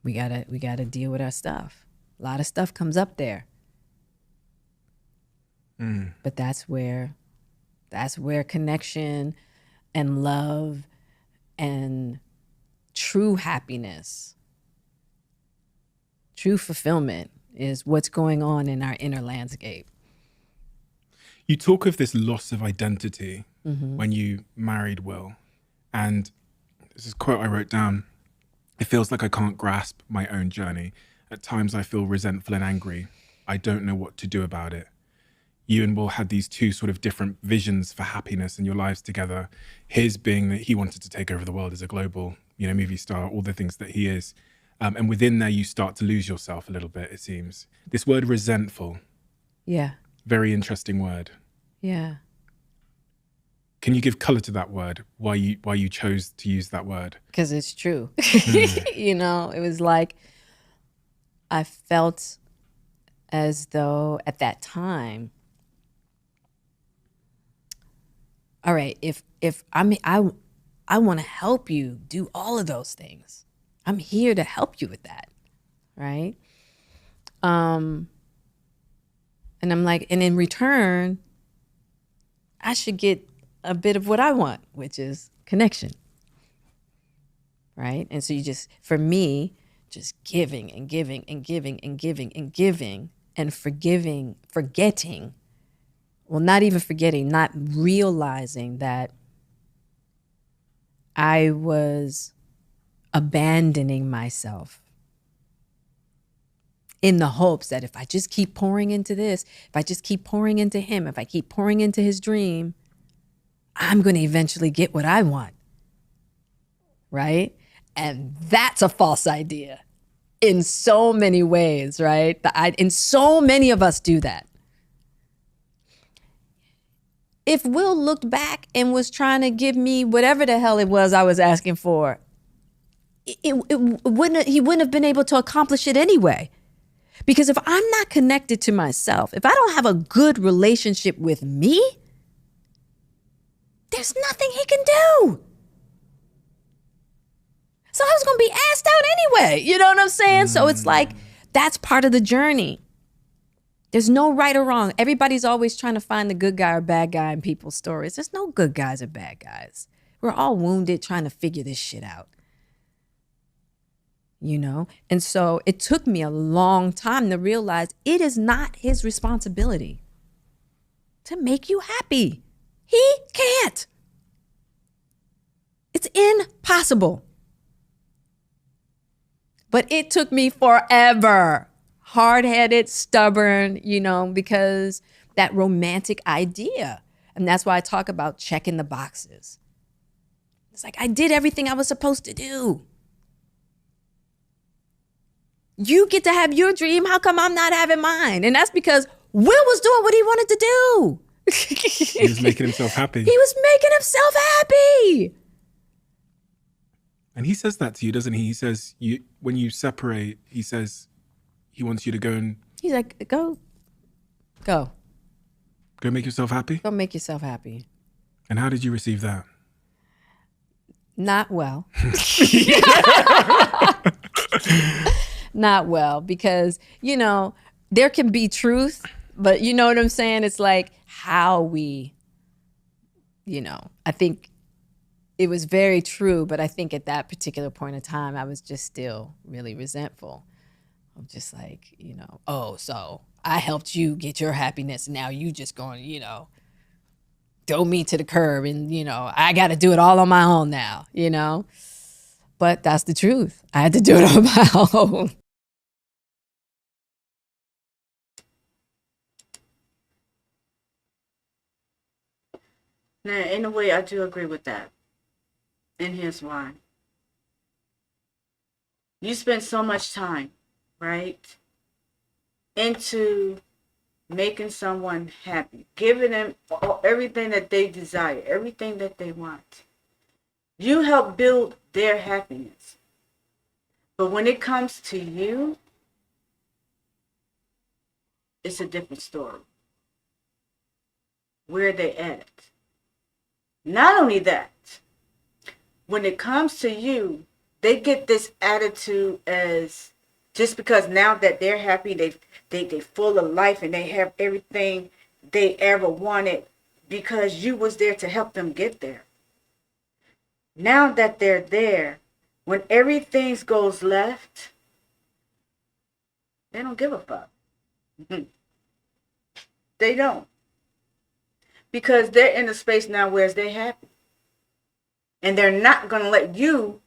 we gotta deal with our stuff. A lot of stuff comes up there. But that's where connection and love and true happiness, true fulfillment is what's going on in our inner landscape. You talk of this loss of identity when you married Will. And this is a quote I wrote down. It feels like I can't grasp my own journey. At times I feel resentful and angry. I don't know what to do about it. You and Will had these two sort of different visions for happiness in your lives together. His being that he wanted to take over the world as a global, movie star, all the things that he is. And within there, you start to lose yourself a little bit, it seems. This word resentful. Yeah. Very interesting word. Yeah. Can you give color to that word? Why you chose to use that word? Because it's true. It was like I felt as though at that time, all right, if I want to help you do all of those things. I'm here to help you with that, right? And I'm like, and in return, I should get a bit of what I want, which is connection, right? And so for me, just giving and giving and giving and giving and giving and forgetting, well, not even forgetting, not realizing that I was abandoning myself in the hopes that if I just keep pouring into this, if I just keep pouring into him, if I keep pouring into his dream, I'm going to eventually get what I want, right? And that's a false idea in so many ways, right? And so many of us do that. If Will looked back and was trying to give me whatever the hell it was I was asking for, he wouldn't have been able to accomplish it anyway. Because if I'm not connected to myself, if I don't have a good relationship with me, there's nothing he can do. So I was going to be asked out anyway. You know what I'm saying? So it's like, that's part of the journey. There's no right or wrong. Everybody's always trying to find the good guy or bad guy in people's stories. There's no good guys or bad guys. We're all wounded trying to figure this shit out. You know? And so it took me a long time to realize it is not his responsibility to make you happy. He can't. It's impossible. But it took me forever. Hard-headed, stubborn, you know, because that romantic idea. And that's why I talk about checking the boxes. It's like, I did everything I was supposed to do. You get to have your dream. How come I'm not having mine? And that's because Will was doing what he wanted to do. He was making himself happy. He was making himself happy. And he says that to you, doesn't he? He says, when you separate, he says he wants you to go and... He's like, go. Go make yourself happy? Go make yourself happy. And how did you receive that? Not well. Not well, because, you know, there can be truth, but you know what I'm saying? It's like how we, you know, I think it was very true, but I think at that particular point in time, I was just still really resentful. I'm just like, you know, oh, so I helped you get your happiness. And now you just going, you know, throw me to the curb and, you know, I got to do it all on my own now, you know. But that's the truth. I had to do it on my own. Now, in a way, I do agree with that. And here's why. You spend so much time, right, into making someone happy, giving them everything that they desire, everything that they want. You help build their happiness. But when it comes to you, it's a different story. Where they at? Not only that, when it comes to you, they get this attitude as just because now that they're happy, they full of life and they have everything they ever wanted because you was there to help them get there. Now that they're there, when everything goes left, they don't give a fuck. They don't. Because they're in a space now where they're happy. And they're not going to let you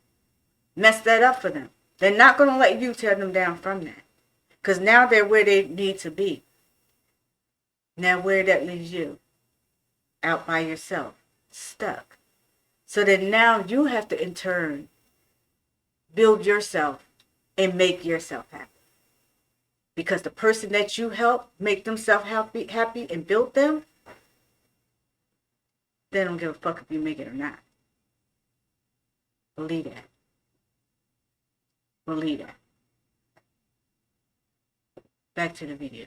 mess that up for them. They're not going to let you tear them down from that. Because now they're where they need to be. Now where that leaves you? Out by yourself. Stuck. So that now you have to in turn build yourself and make yourself happy. Because the person that you help make themselves happy and build them, they don't give a fuck if you make it or not. Believe that. Believe that. Back to the video.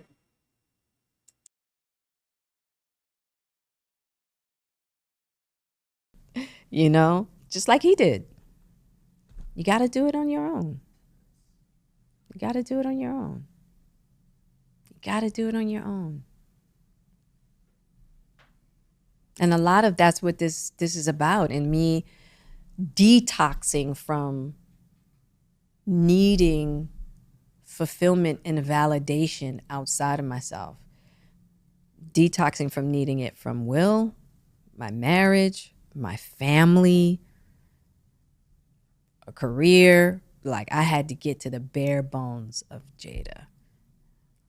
You know, just like he did. You got to do it on your own. You got to do it on your own. You got to do it on your own. And a lot of that's what this is about, and me detoxing from needing fulfillment and validation outside of myself. Detoxing from needing it from Will, my marriage, my family, a career. Like, I had to get to the bare bones of Jada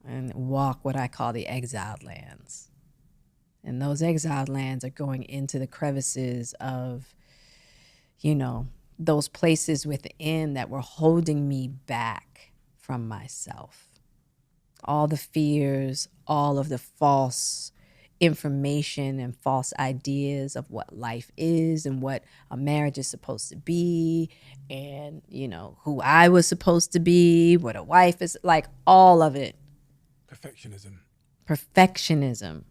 and walk what I call the exiled lands. And those exiled lands are going into the crevices of, you know, those places within that were holding me back from myself. All the fears, all of the false information and false ideas of what life is and what a marriage is supposed to be, and, you know, who I was supposed to be, what a wife is, like all of it. Perfectionism.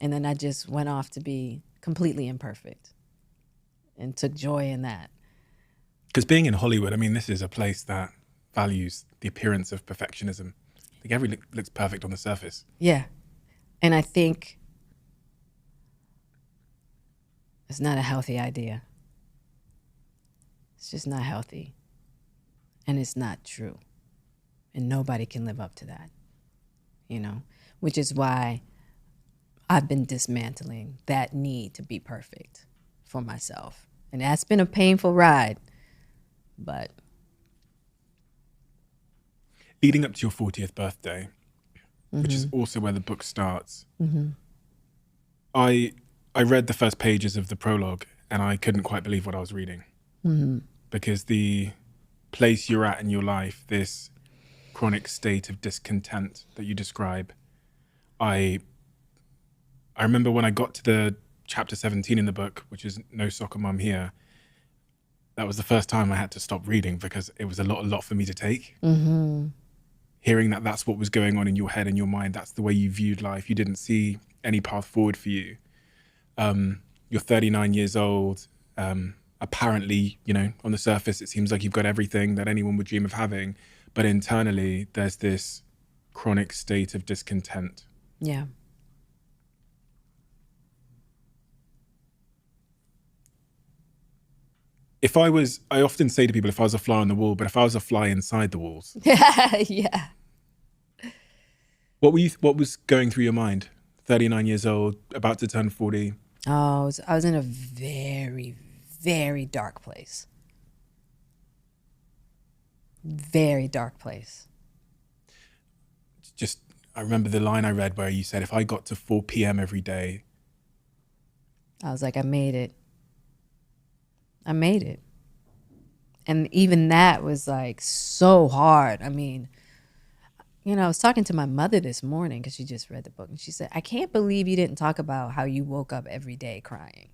And then I just went off to be completely imperfect and took joy in that. Because being in Hollywood, I mean, this is a place that values the appearance of perfectionism. Like everything looks perfect on the surface. Yeah. And I think it's not a healthy idea. It's just not healthy. And it's not true. And nobody can live up to that, you know, which is why I've been dismantling that need to be perfect for myself. And that's been a painful ride, but. Leading up to your 40th birthday, which is also where the book starts, I read the first pages of the prologue and I couldn't quite believe what I was reading. Because the place you're at in your life, this chronic state of discontent that you describe, I remember when I got to the chapter 17 in the book, which is No Soccer Mum Here, that was the first time I had to stop reading because it was a lot for me to take. Hearing that that's what was going on in your head and your mind, that's the way you viewed life. You didn't see any path forward for you. You're 39 years old. Apparently, you know, on the surface, it seems like you've got everything that anyone would dream of having. But internally, there's this chronic state of discontent. Yeah. I often say to people, if I was a fly on the wall, but if I was a fly inside the walls. Yeah. What was going through your mind? 39 years old, about to turn 40. Oh, I was in a very, very dark place. Very dark place. Just, I remember the line I read where you said, if I got to 4 p.m. every day. I was like, I made it. I made it. And even that was like so hard. I mean, you know, I was talking to my mother this morning because she just read the book and she said, I can't believe you didn't talk about how you woke up every day crying.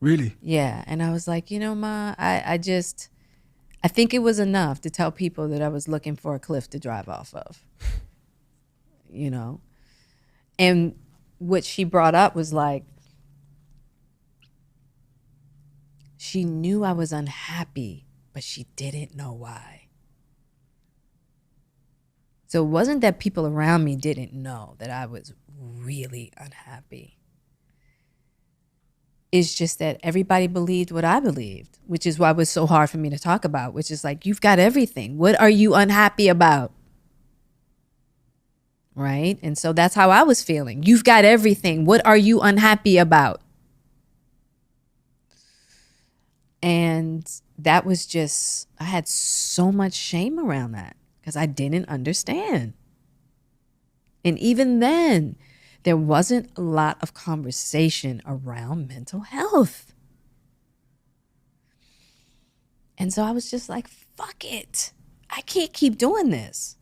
Really? Yeah. And I was like, you know, Ma, I think it was enough to tell people that I was looking for a cliff to drive off of, you know? And what she brought up was like, she knew I was unhappy, but she didn't know why. So it wasn't that people around me didn't know that I was really unhappy. It's just that everybody believed what I believed, which is why it was so hard for me to talk about, which is like, you've got everything. What are you unhappy about? Right? And so that's how I was feeling. You've got everything. What are you unhappy about? And that was just, I had so much shame around that because I didn't understand. And even then, there wasn't a lot of conversation around mental health. And so I was just like, fuck it. I can't keep doing this.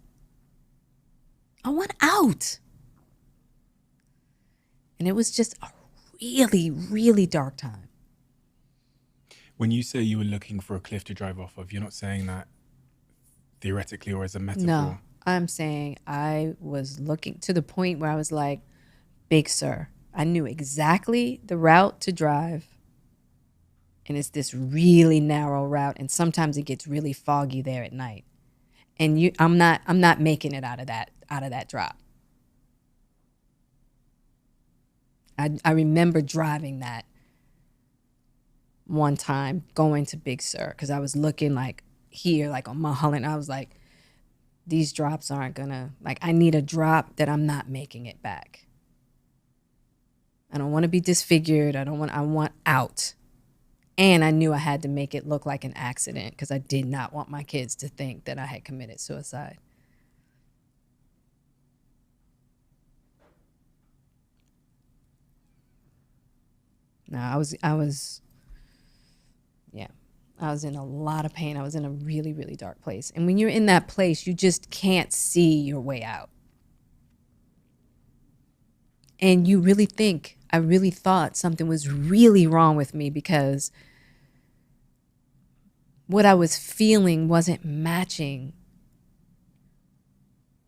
I want out. And it was just a really, really dark time. When you say you were looking for a cliff to drive off of, you're not saying that theoretically or as a metaphor. No, I'm saying I was looking to the point where I was like, Big Sur, I knew exactly the route to drive. And it's this really narrow route. And sometimes it gets really foggy there at night. And I'm not making it out of that drop. I remember driving that one time going to Big Sur because I was looking like here, like on Mulholland. I was like, these drops aren't gonna, like, I need a drop that I'm not making it back. I don't want to be disfigured. I want out. And I knew I had to make it look like an accident because I did not want my kids to think that I had committed suicide. No, I was in a lot of pain. I was in a really, really dark place. And when you're in that place, you just can't see your way out. And you really think, I really thought something was really wrong with me because what I was feeling wasn't matching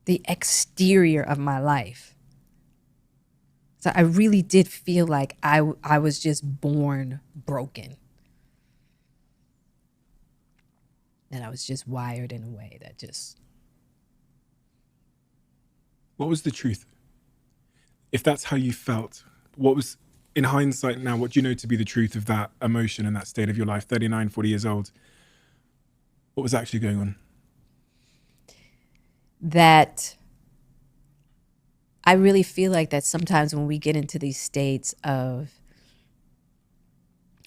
the exterior of my life. So I really did feel like I was just born broken. And I was just wired in a way that just... What was the truth? If that's how you felt, what was, in hindsight now, what do you know to be the truth of that emotion and that state of your life, 39, 40 years old? What was actually going on? That I really feel like that sometimes when we get into these states of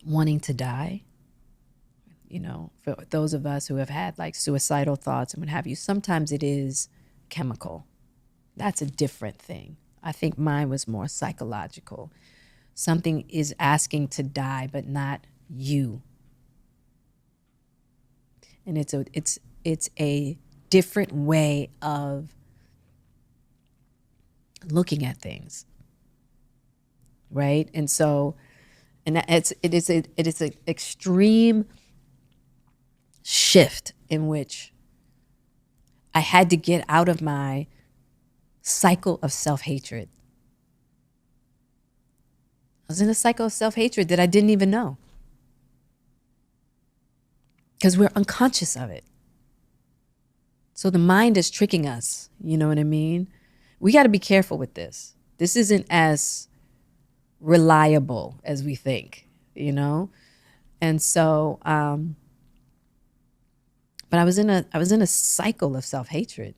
wanting to die, you know, for those of us who have had like suicidal thoughts and what have you, sometimes it is chemical. That's a different thing. I think mine was more psychological. Something is asking to die, but not you. And it's a different way of looking at things, right? And so, and it is an extreme shift in which I had to get out of my cycle of self-hatred. I was in a cycle of self-hatred that I didn't even know, because we're unconscious of it. So the mind is tricking us, you know what I mean? We got to be careful with this. This isn't as reliable as we think, you know? And so, but I was in a cycle of self-hatred.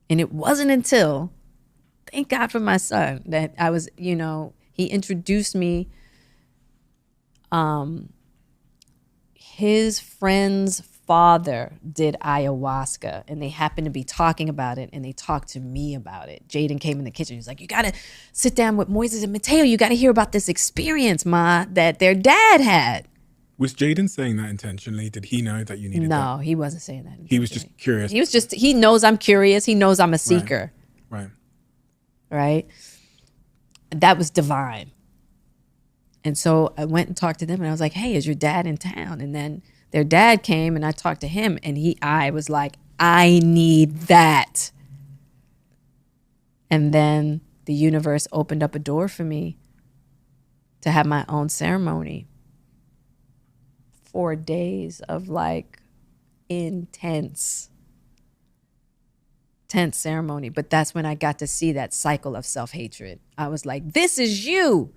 And it wasn't until, thank God for my son, that I was, you know, he introduced me, his friend's father did ayahuasca, and they happened to be talking about it, and they talked to me about it. Jaden came in the kitchen. He's like, you got to sit down with Moises and Mateo. You got to hear about this experience, Ma, that their dad had. Was Jaden saying that intentionally? Did he know that you needed that? No, he wasn't saying that. He was just curious. He knows I'm curious. He knows I'm a seeker. Right. Right? That was divine. And so I went and talked to them, and I was like, hey, is your dad in town? And then their dad came, and I talked to him, and I was like, I need that. And then the universe opened up a door for me to have my own ceremony. 4 days of like intense ceremony. But that's when I got to see that cycle of self-hatred. I was like, this is you.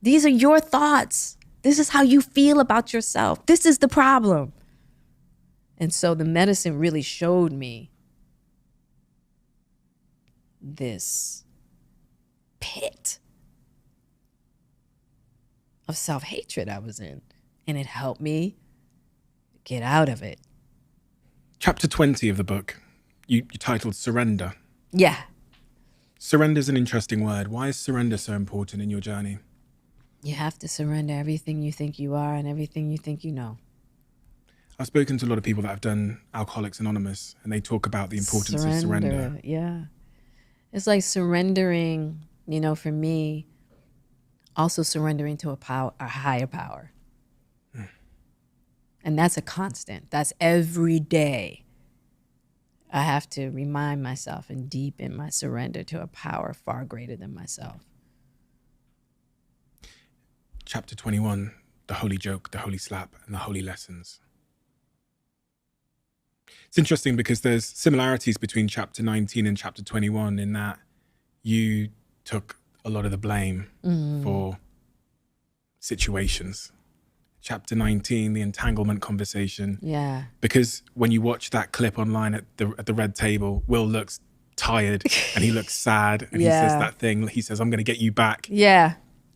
These are your thoughts. This is how you feel about yourself. This is the problem. And so the medicine really showed me this pit of self-hatred I was in. And it helped me get out of it. Chapter 20 of the book, you titled Surrender. Yeah. Surrender is an interesting word. Why is surrender so important in your journey? You have to surrender everything you think you are and everything you think you know. I've spoken to a lot of people that have done Alcoholics Anonymous, and they talk about the importance of surrender. Yeah. It's like surrendering, you know, for me, also surrendering to a higher power. And that's a constant. That's every day. I have to remind myself and deepen my surrender to a power far greater than myself. Chapter 21, the holy joke, the holy slap, and the holy lessons. It's interesting because there's similarities between chapter 19 and chapter 21 in that you took a lot of the blame for situations. Chapter 19, the entanglement conversation. Yeah. Because when you watch that clip online at the red table, Will looks tired and he looks sad and he says that thing. He says, I'm going to get you back. Yeah.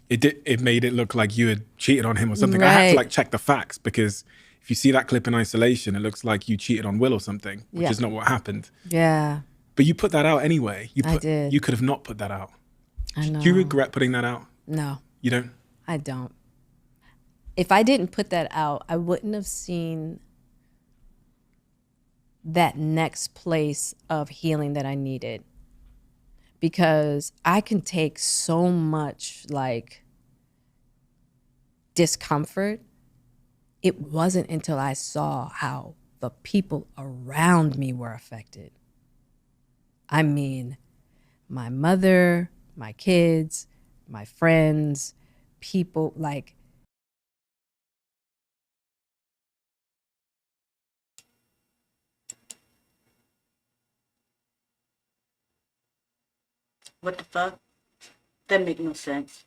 It made it look like you had cheated on him or something. Right. I had to like check the facts, because if you see that clip in isolation, it looks like you cheated on Will or something, which is not what happened. Yeah. But you put that out anyway. I did. You could have not put that out. I know. Do you regret putting that out? No. You don't? I don't. If I didn't put that out, I wouldn't have seen that next place of healing that I needed. because I can take so much like discomfort. It wasn't until I saw how the people around me were affected. I mean, my mother, my kids, my friends, people like. What the fuck? That make no sense.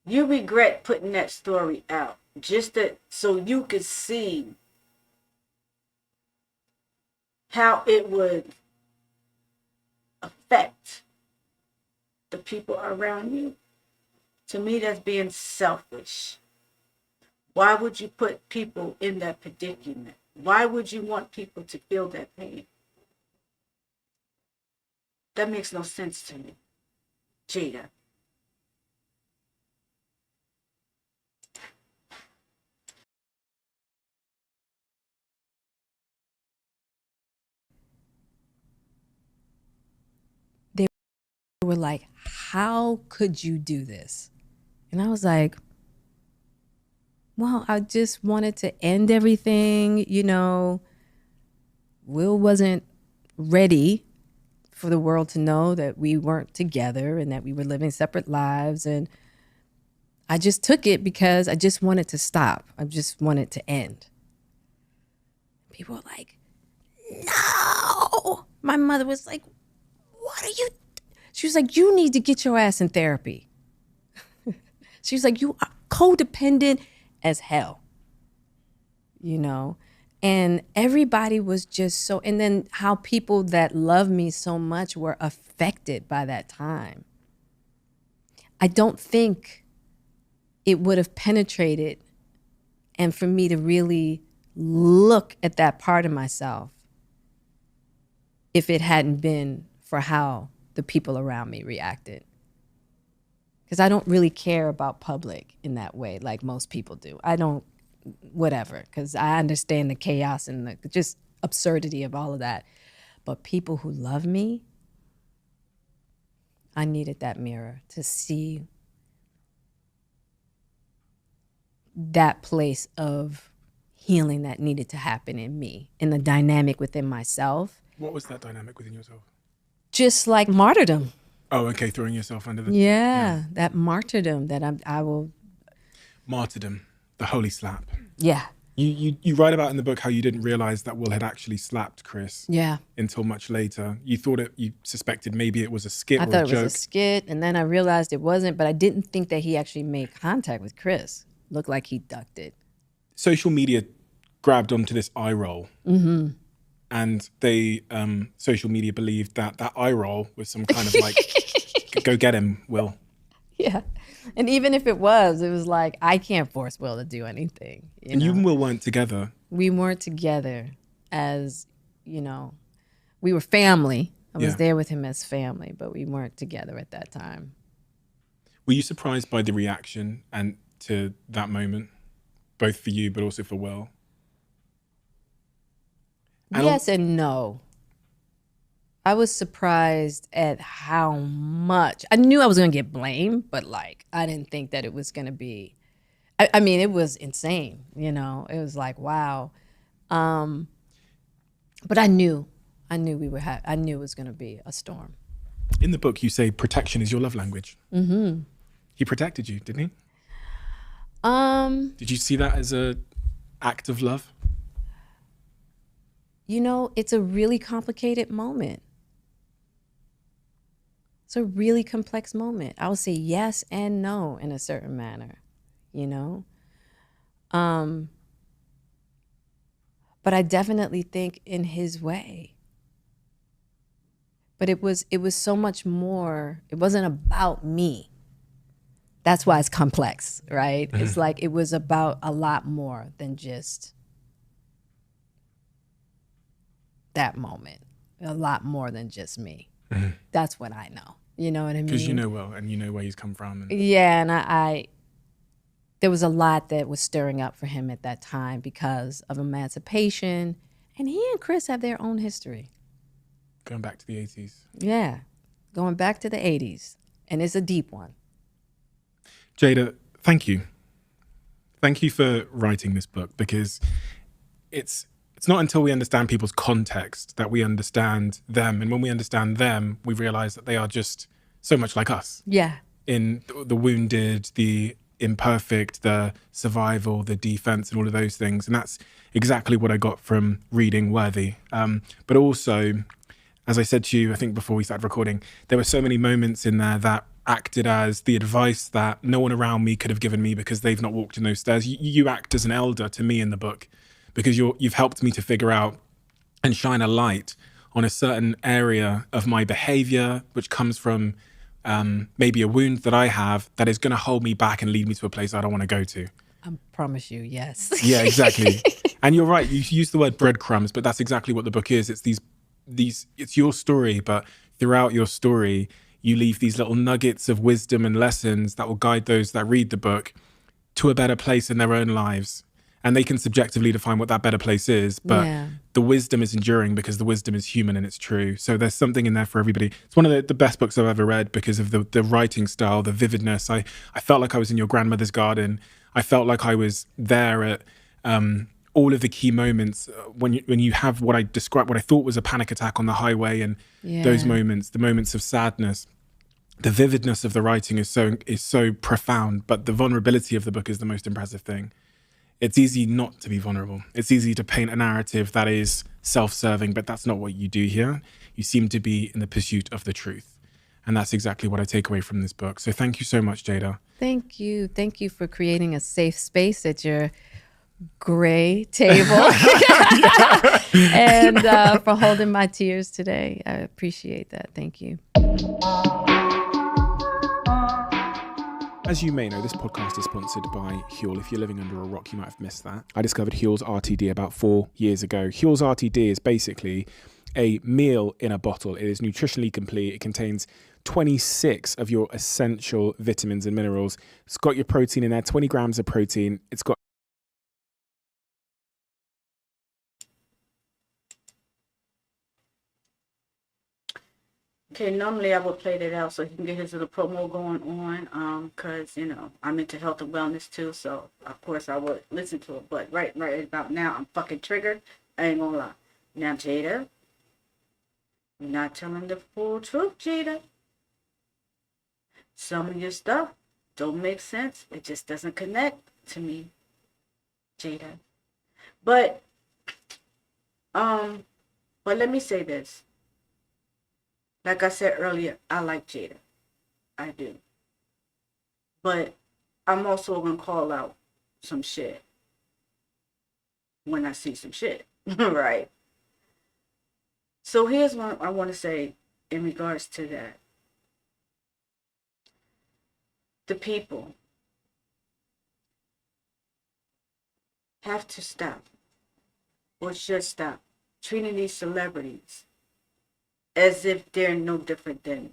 You regret putting that story out just that so you could see how it would affect the people around you. To me, that's being selfish. Why would you put people in that predicament? Why would you want people to feel that pain? That makes no sense to me, Jada. They were like, how could you do this? And I was like, well, I just wanted to end everything. You know, Will wasn't ready for the world to know that we weren't together and that we were living separate lives. And I just took it because I just wanted to stop. I just wanted to end. People were like, no. My mother was like, what are you? She was like, you need to get your ass in therapy. She was like, you are codependent as hell, you know? And everybody was just so, and then how people that love me so much were affected by that time. I don't think it would have penetrated and for me to really look at that part of myself if it hadn't been for how the people around me reacted. Because I don't really care about public in that way like most people do. I don't, whatever, because I understand the chaos and the just absurdity of all of that. But people who love me, I needed that mirror to see that place of healing that needed to happen in me, in the dynamic within myself. What was that dynamic within yourself? Just like martyrdom. Oh, okay, throwing yourself under the... Yeah. That martyrdom that I will... Martyrdom, the holy slap. Yeah. You write about in the book how you didn't realize that Will had actually slapped Chris. Yeah. Until much later. You suspected maybe it was a skit or a joke. I thought it was a skit, and then I realized it wasn't, but I didn't think that he actually made contact with Chris. Looked like he ducked it. Social media grabbed onto this eye roll. Mm-hmm. And they, social media believed that eye roll was some kind of like, go get him, Will. Yeah. And even if it was like, I can't force Will to do anything. You and Will weren't together. We weren't together as, we were family. I was there with him as family, but we weren't together at that time. Were you surprised by the reaction and to that moment, both for you, but also for Will? Yes and no. I was surprised at how much. I knew I was going to get blamed, but I didn't think that it was going to be. I mean, it was insane. It was like, wow. But I knew I knew it was going to be a storm. In the book, you say protection is your love language. Mm-hmm. He protected you, didn't he? Did you see that as a act of love? It's a really complicated moment. It's a really complex moment. I would say yes and no in a certain manner, But I definitely think in his way. But it was so much more. It wasn't about me. That's why it's complex, right? Mm-hmm. It's like it was about a lot more than just that moment. A lot more than just me. Mm-hmm. That's what I know. You know what I mean? Because you know Will and you know where he's come from. And... Yeah, and I there was a lot that was stirring up for him at that time because of emancipation. And he and Chris have their own history. Going back to the 80s. Yeah. going back to the 80s, and it's a deep one. Jada, thank you. Thank you for writing this book, because it's not until we understand people's context that we understand them. And when we understand them, we realize that they are just so much like us. Yeah. In the wounded, the imperfect, the survival, the defense, and all of those things. And that's exactly what I got from reading Worthy. But also, as I said to you, I think before we started recording, there were so many moments in there that acted as the advice that no one around me could have given me because they've not walked in those stairs. You act as an elder to me in the book, because you've helped me to figure out and shine a light on a certain area of my behavior, which comes from maybe a wound that I have that is going to hold me back and lead me to a place I don't want to go to. I promise you, yes. Yeah, exactly. And you're right. You use the word breadcrumbs, but that's exactly what the book is. It's it's your story, but throughout your story, you leave these little nuggets of wisdom and lessons that will guide those that read the book to a better place in their own lives. And they can subjectively define what that better place is, but the wisdom is enduring because the wisdom is human and it's true. So there's something in there for everybody. It's one of the best books I've ever read because of the writing style, the vividness. I felt like I was in your grandmother's garden. I felt like I was there at all of the key moments when you have what I described, what I thought was a panic attack on the highway, and those moments, the moments of sadness. The vividness of the writing is so profound, but the vulnerability of the book is the most impressive thing. It's easy not to be vulnerable. It's easy to paint a narrative that is self-serving, but that's not what you do here. You seem to be in the pursuit of the truth. And that's exactly what I take away from this book. So thank you so much, Jada. Thank you. Thank you for creating a safe space at your gray table and for holding my tears today. I appreciate that. Thank you. As you may know, this podcast is sponsored by Huel. If you're living under a rock, you might have missed that. I discovered Huel's RTD about 4 years ago. Huel's RTD is basically a meal in a bottle. It is nutritionally complete. It contains 26 of your essential vitamins and minerals. It's got your protein in there, 20 grams of protein. It's got Okay, normally I would play that out so he can get his little promo going on, because, you know, I'm into health and wellness too, so of course I would listen to it, but right about now, I'm fucking triggered, I ain't gonna lie. Now, Jada, you're not telling the full truth, Jada. Some of your stuff don't make sense, it just doesn't connect to me, Jada. But let me say this. Like I said earlier, I like Jada. I do. But I'm also going to call out some shit when I see some shit. Right? So here's what I want to say in regards to that. The people have to stop, or should stop, treating these celebrities as if they're no different than,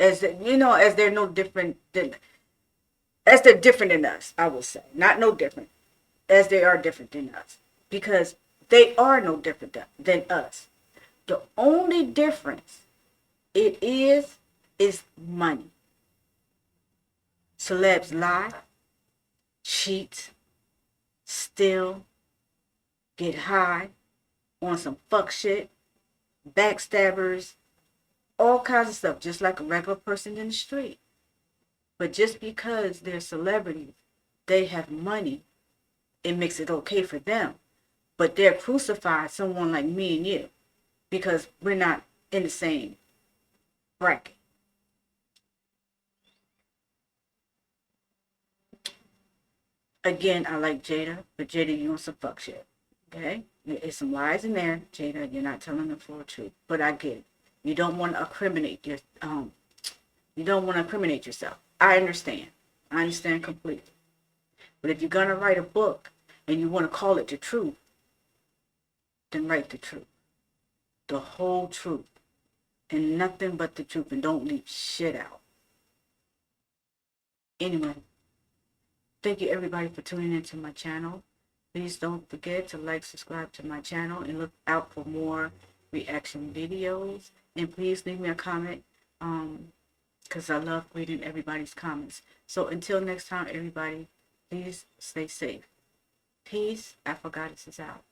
as they're no different than, as they're different than us, I will say. Not no different, as they are different than us. Because they are no different than us. The only difference it is money. Celebs lie, cheat, steal, get high on some fuck shit, backstabbers, all kinds of stuff, just like a regular person in the street. But just because they're celebrities, they have money, it makes it okay for them. But they're crucified someone like me and you because we're not in the same bracket. Again, I like Jada, but Jada, you on some fuck shit. Okay? There's some lies in there, Jada. You're not telling the full truth. But I get it. You don't want to incriminate yourself. I understand. I understand completely. But if you're gonna write a book and you want to call it the truth, then write the truth. The whole truth. And nothing but the truth. And don't leave shit out. Anyway, thank you everybody for tuning into my channel. Please don't forget to like, subscribe to my channel, and look out for more reaction videos. And please leave me a comment, because I love reading everybody's comments. So until next time, everybody, please stay safe. Peace. Afro Goddess is out.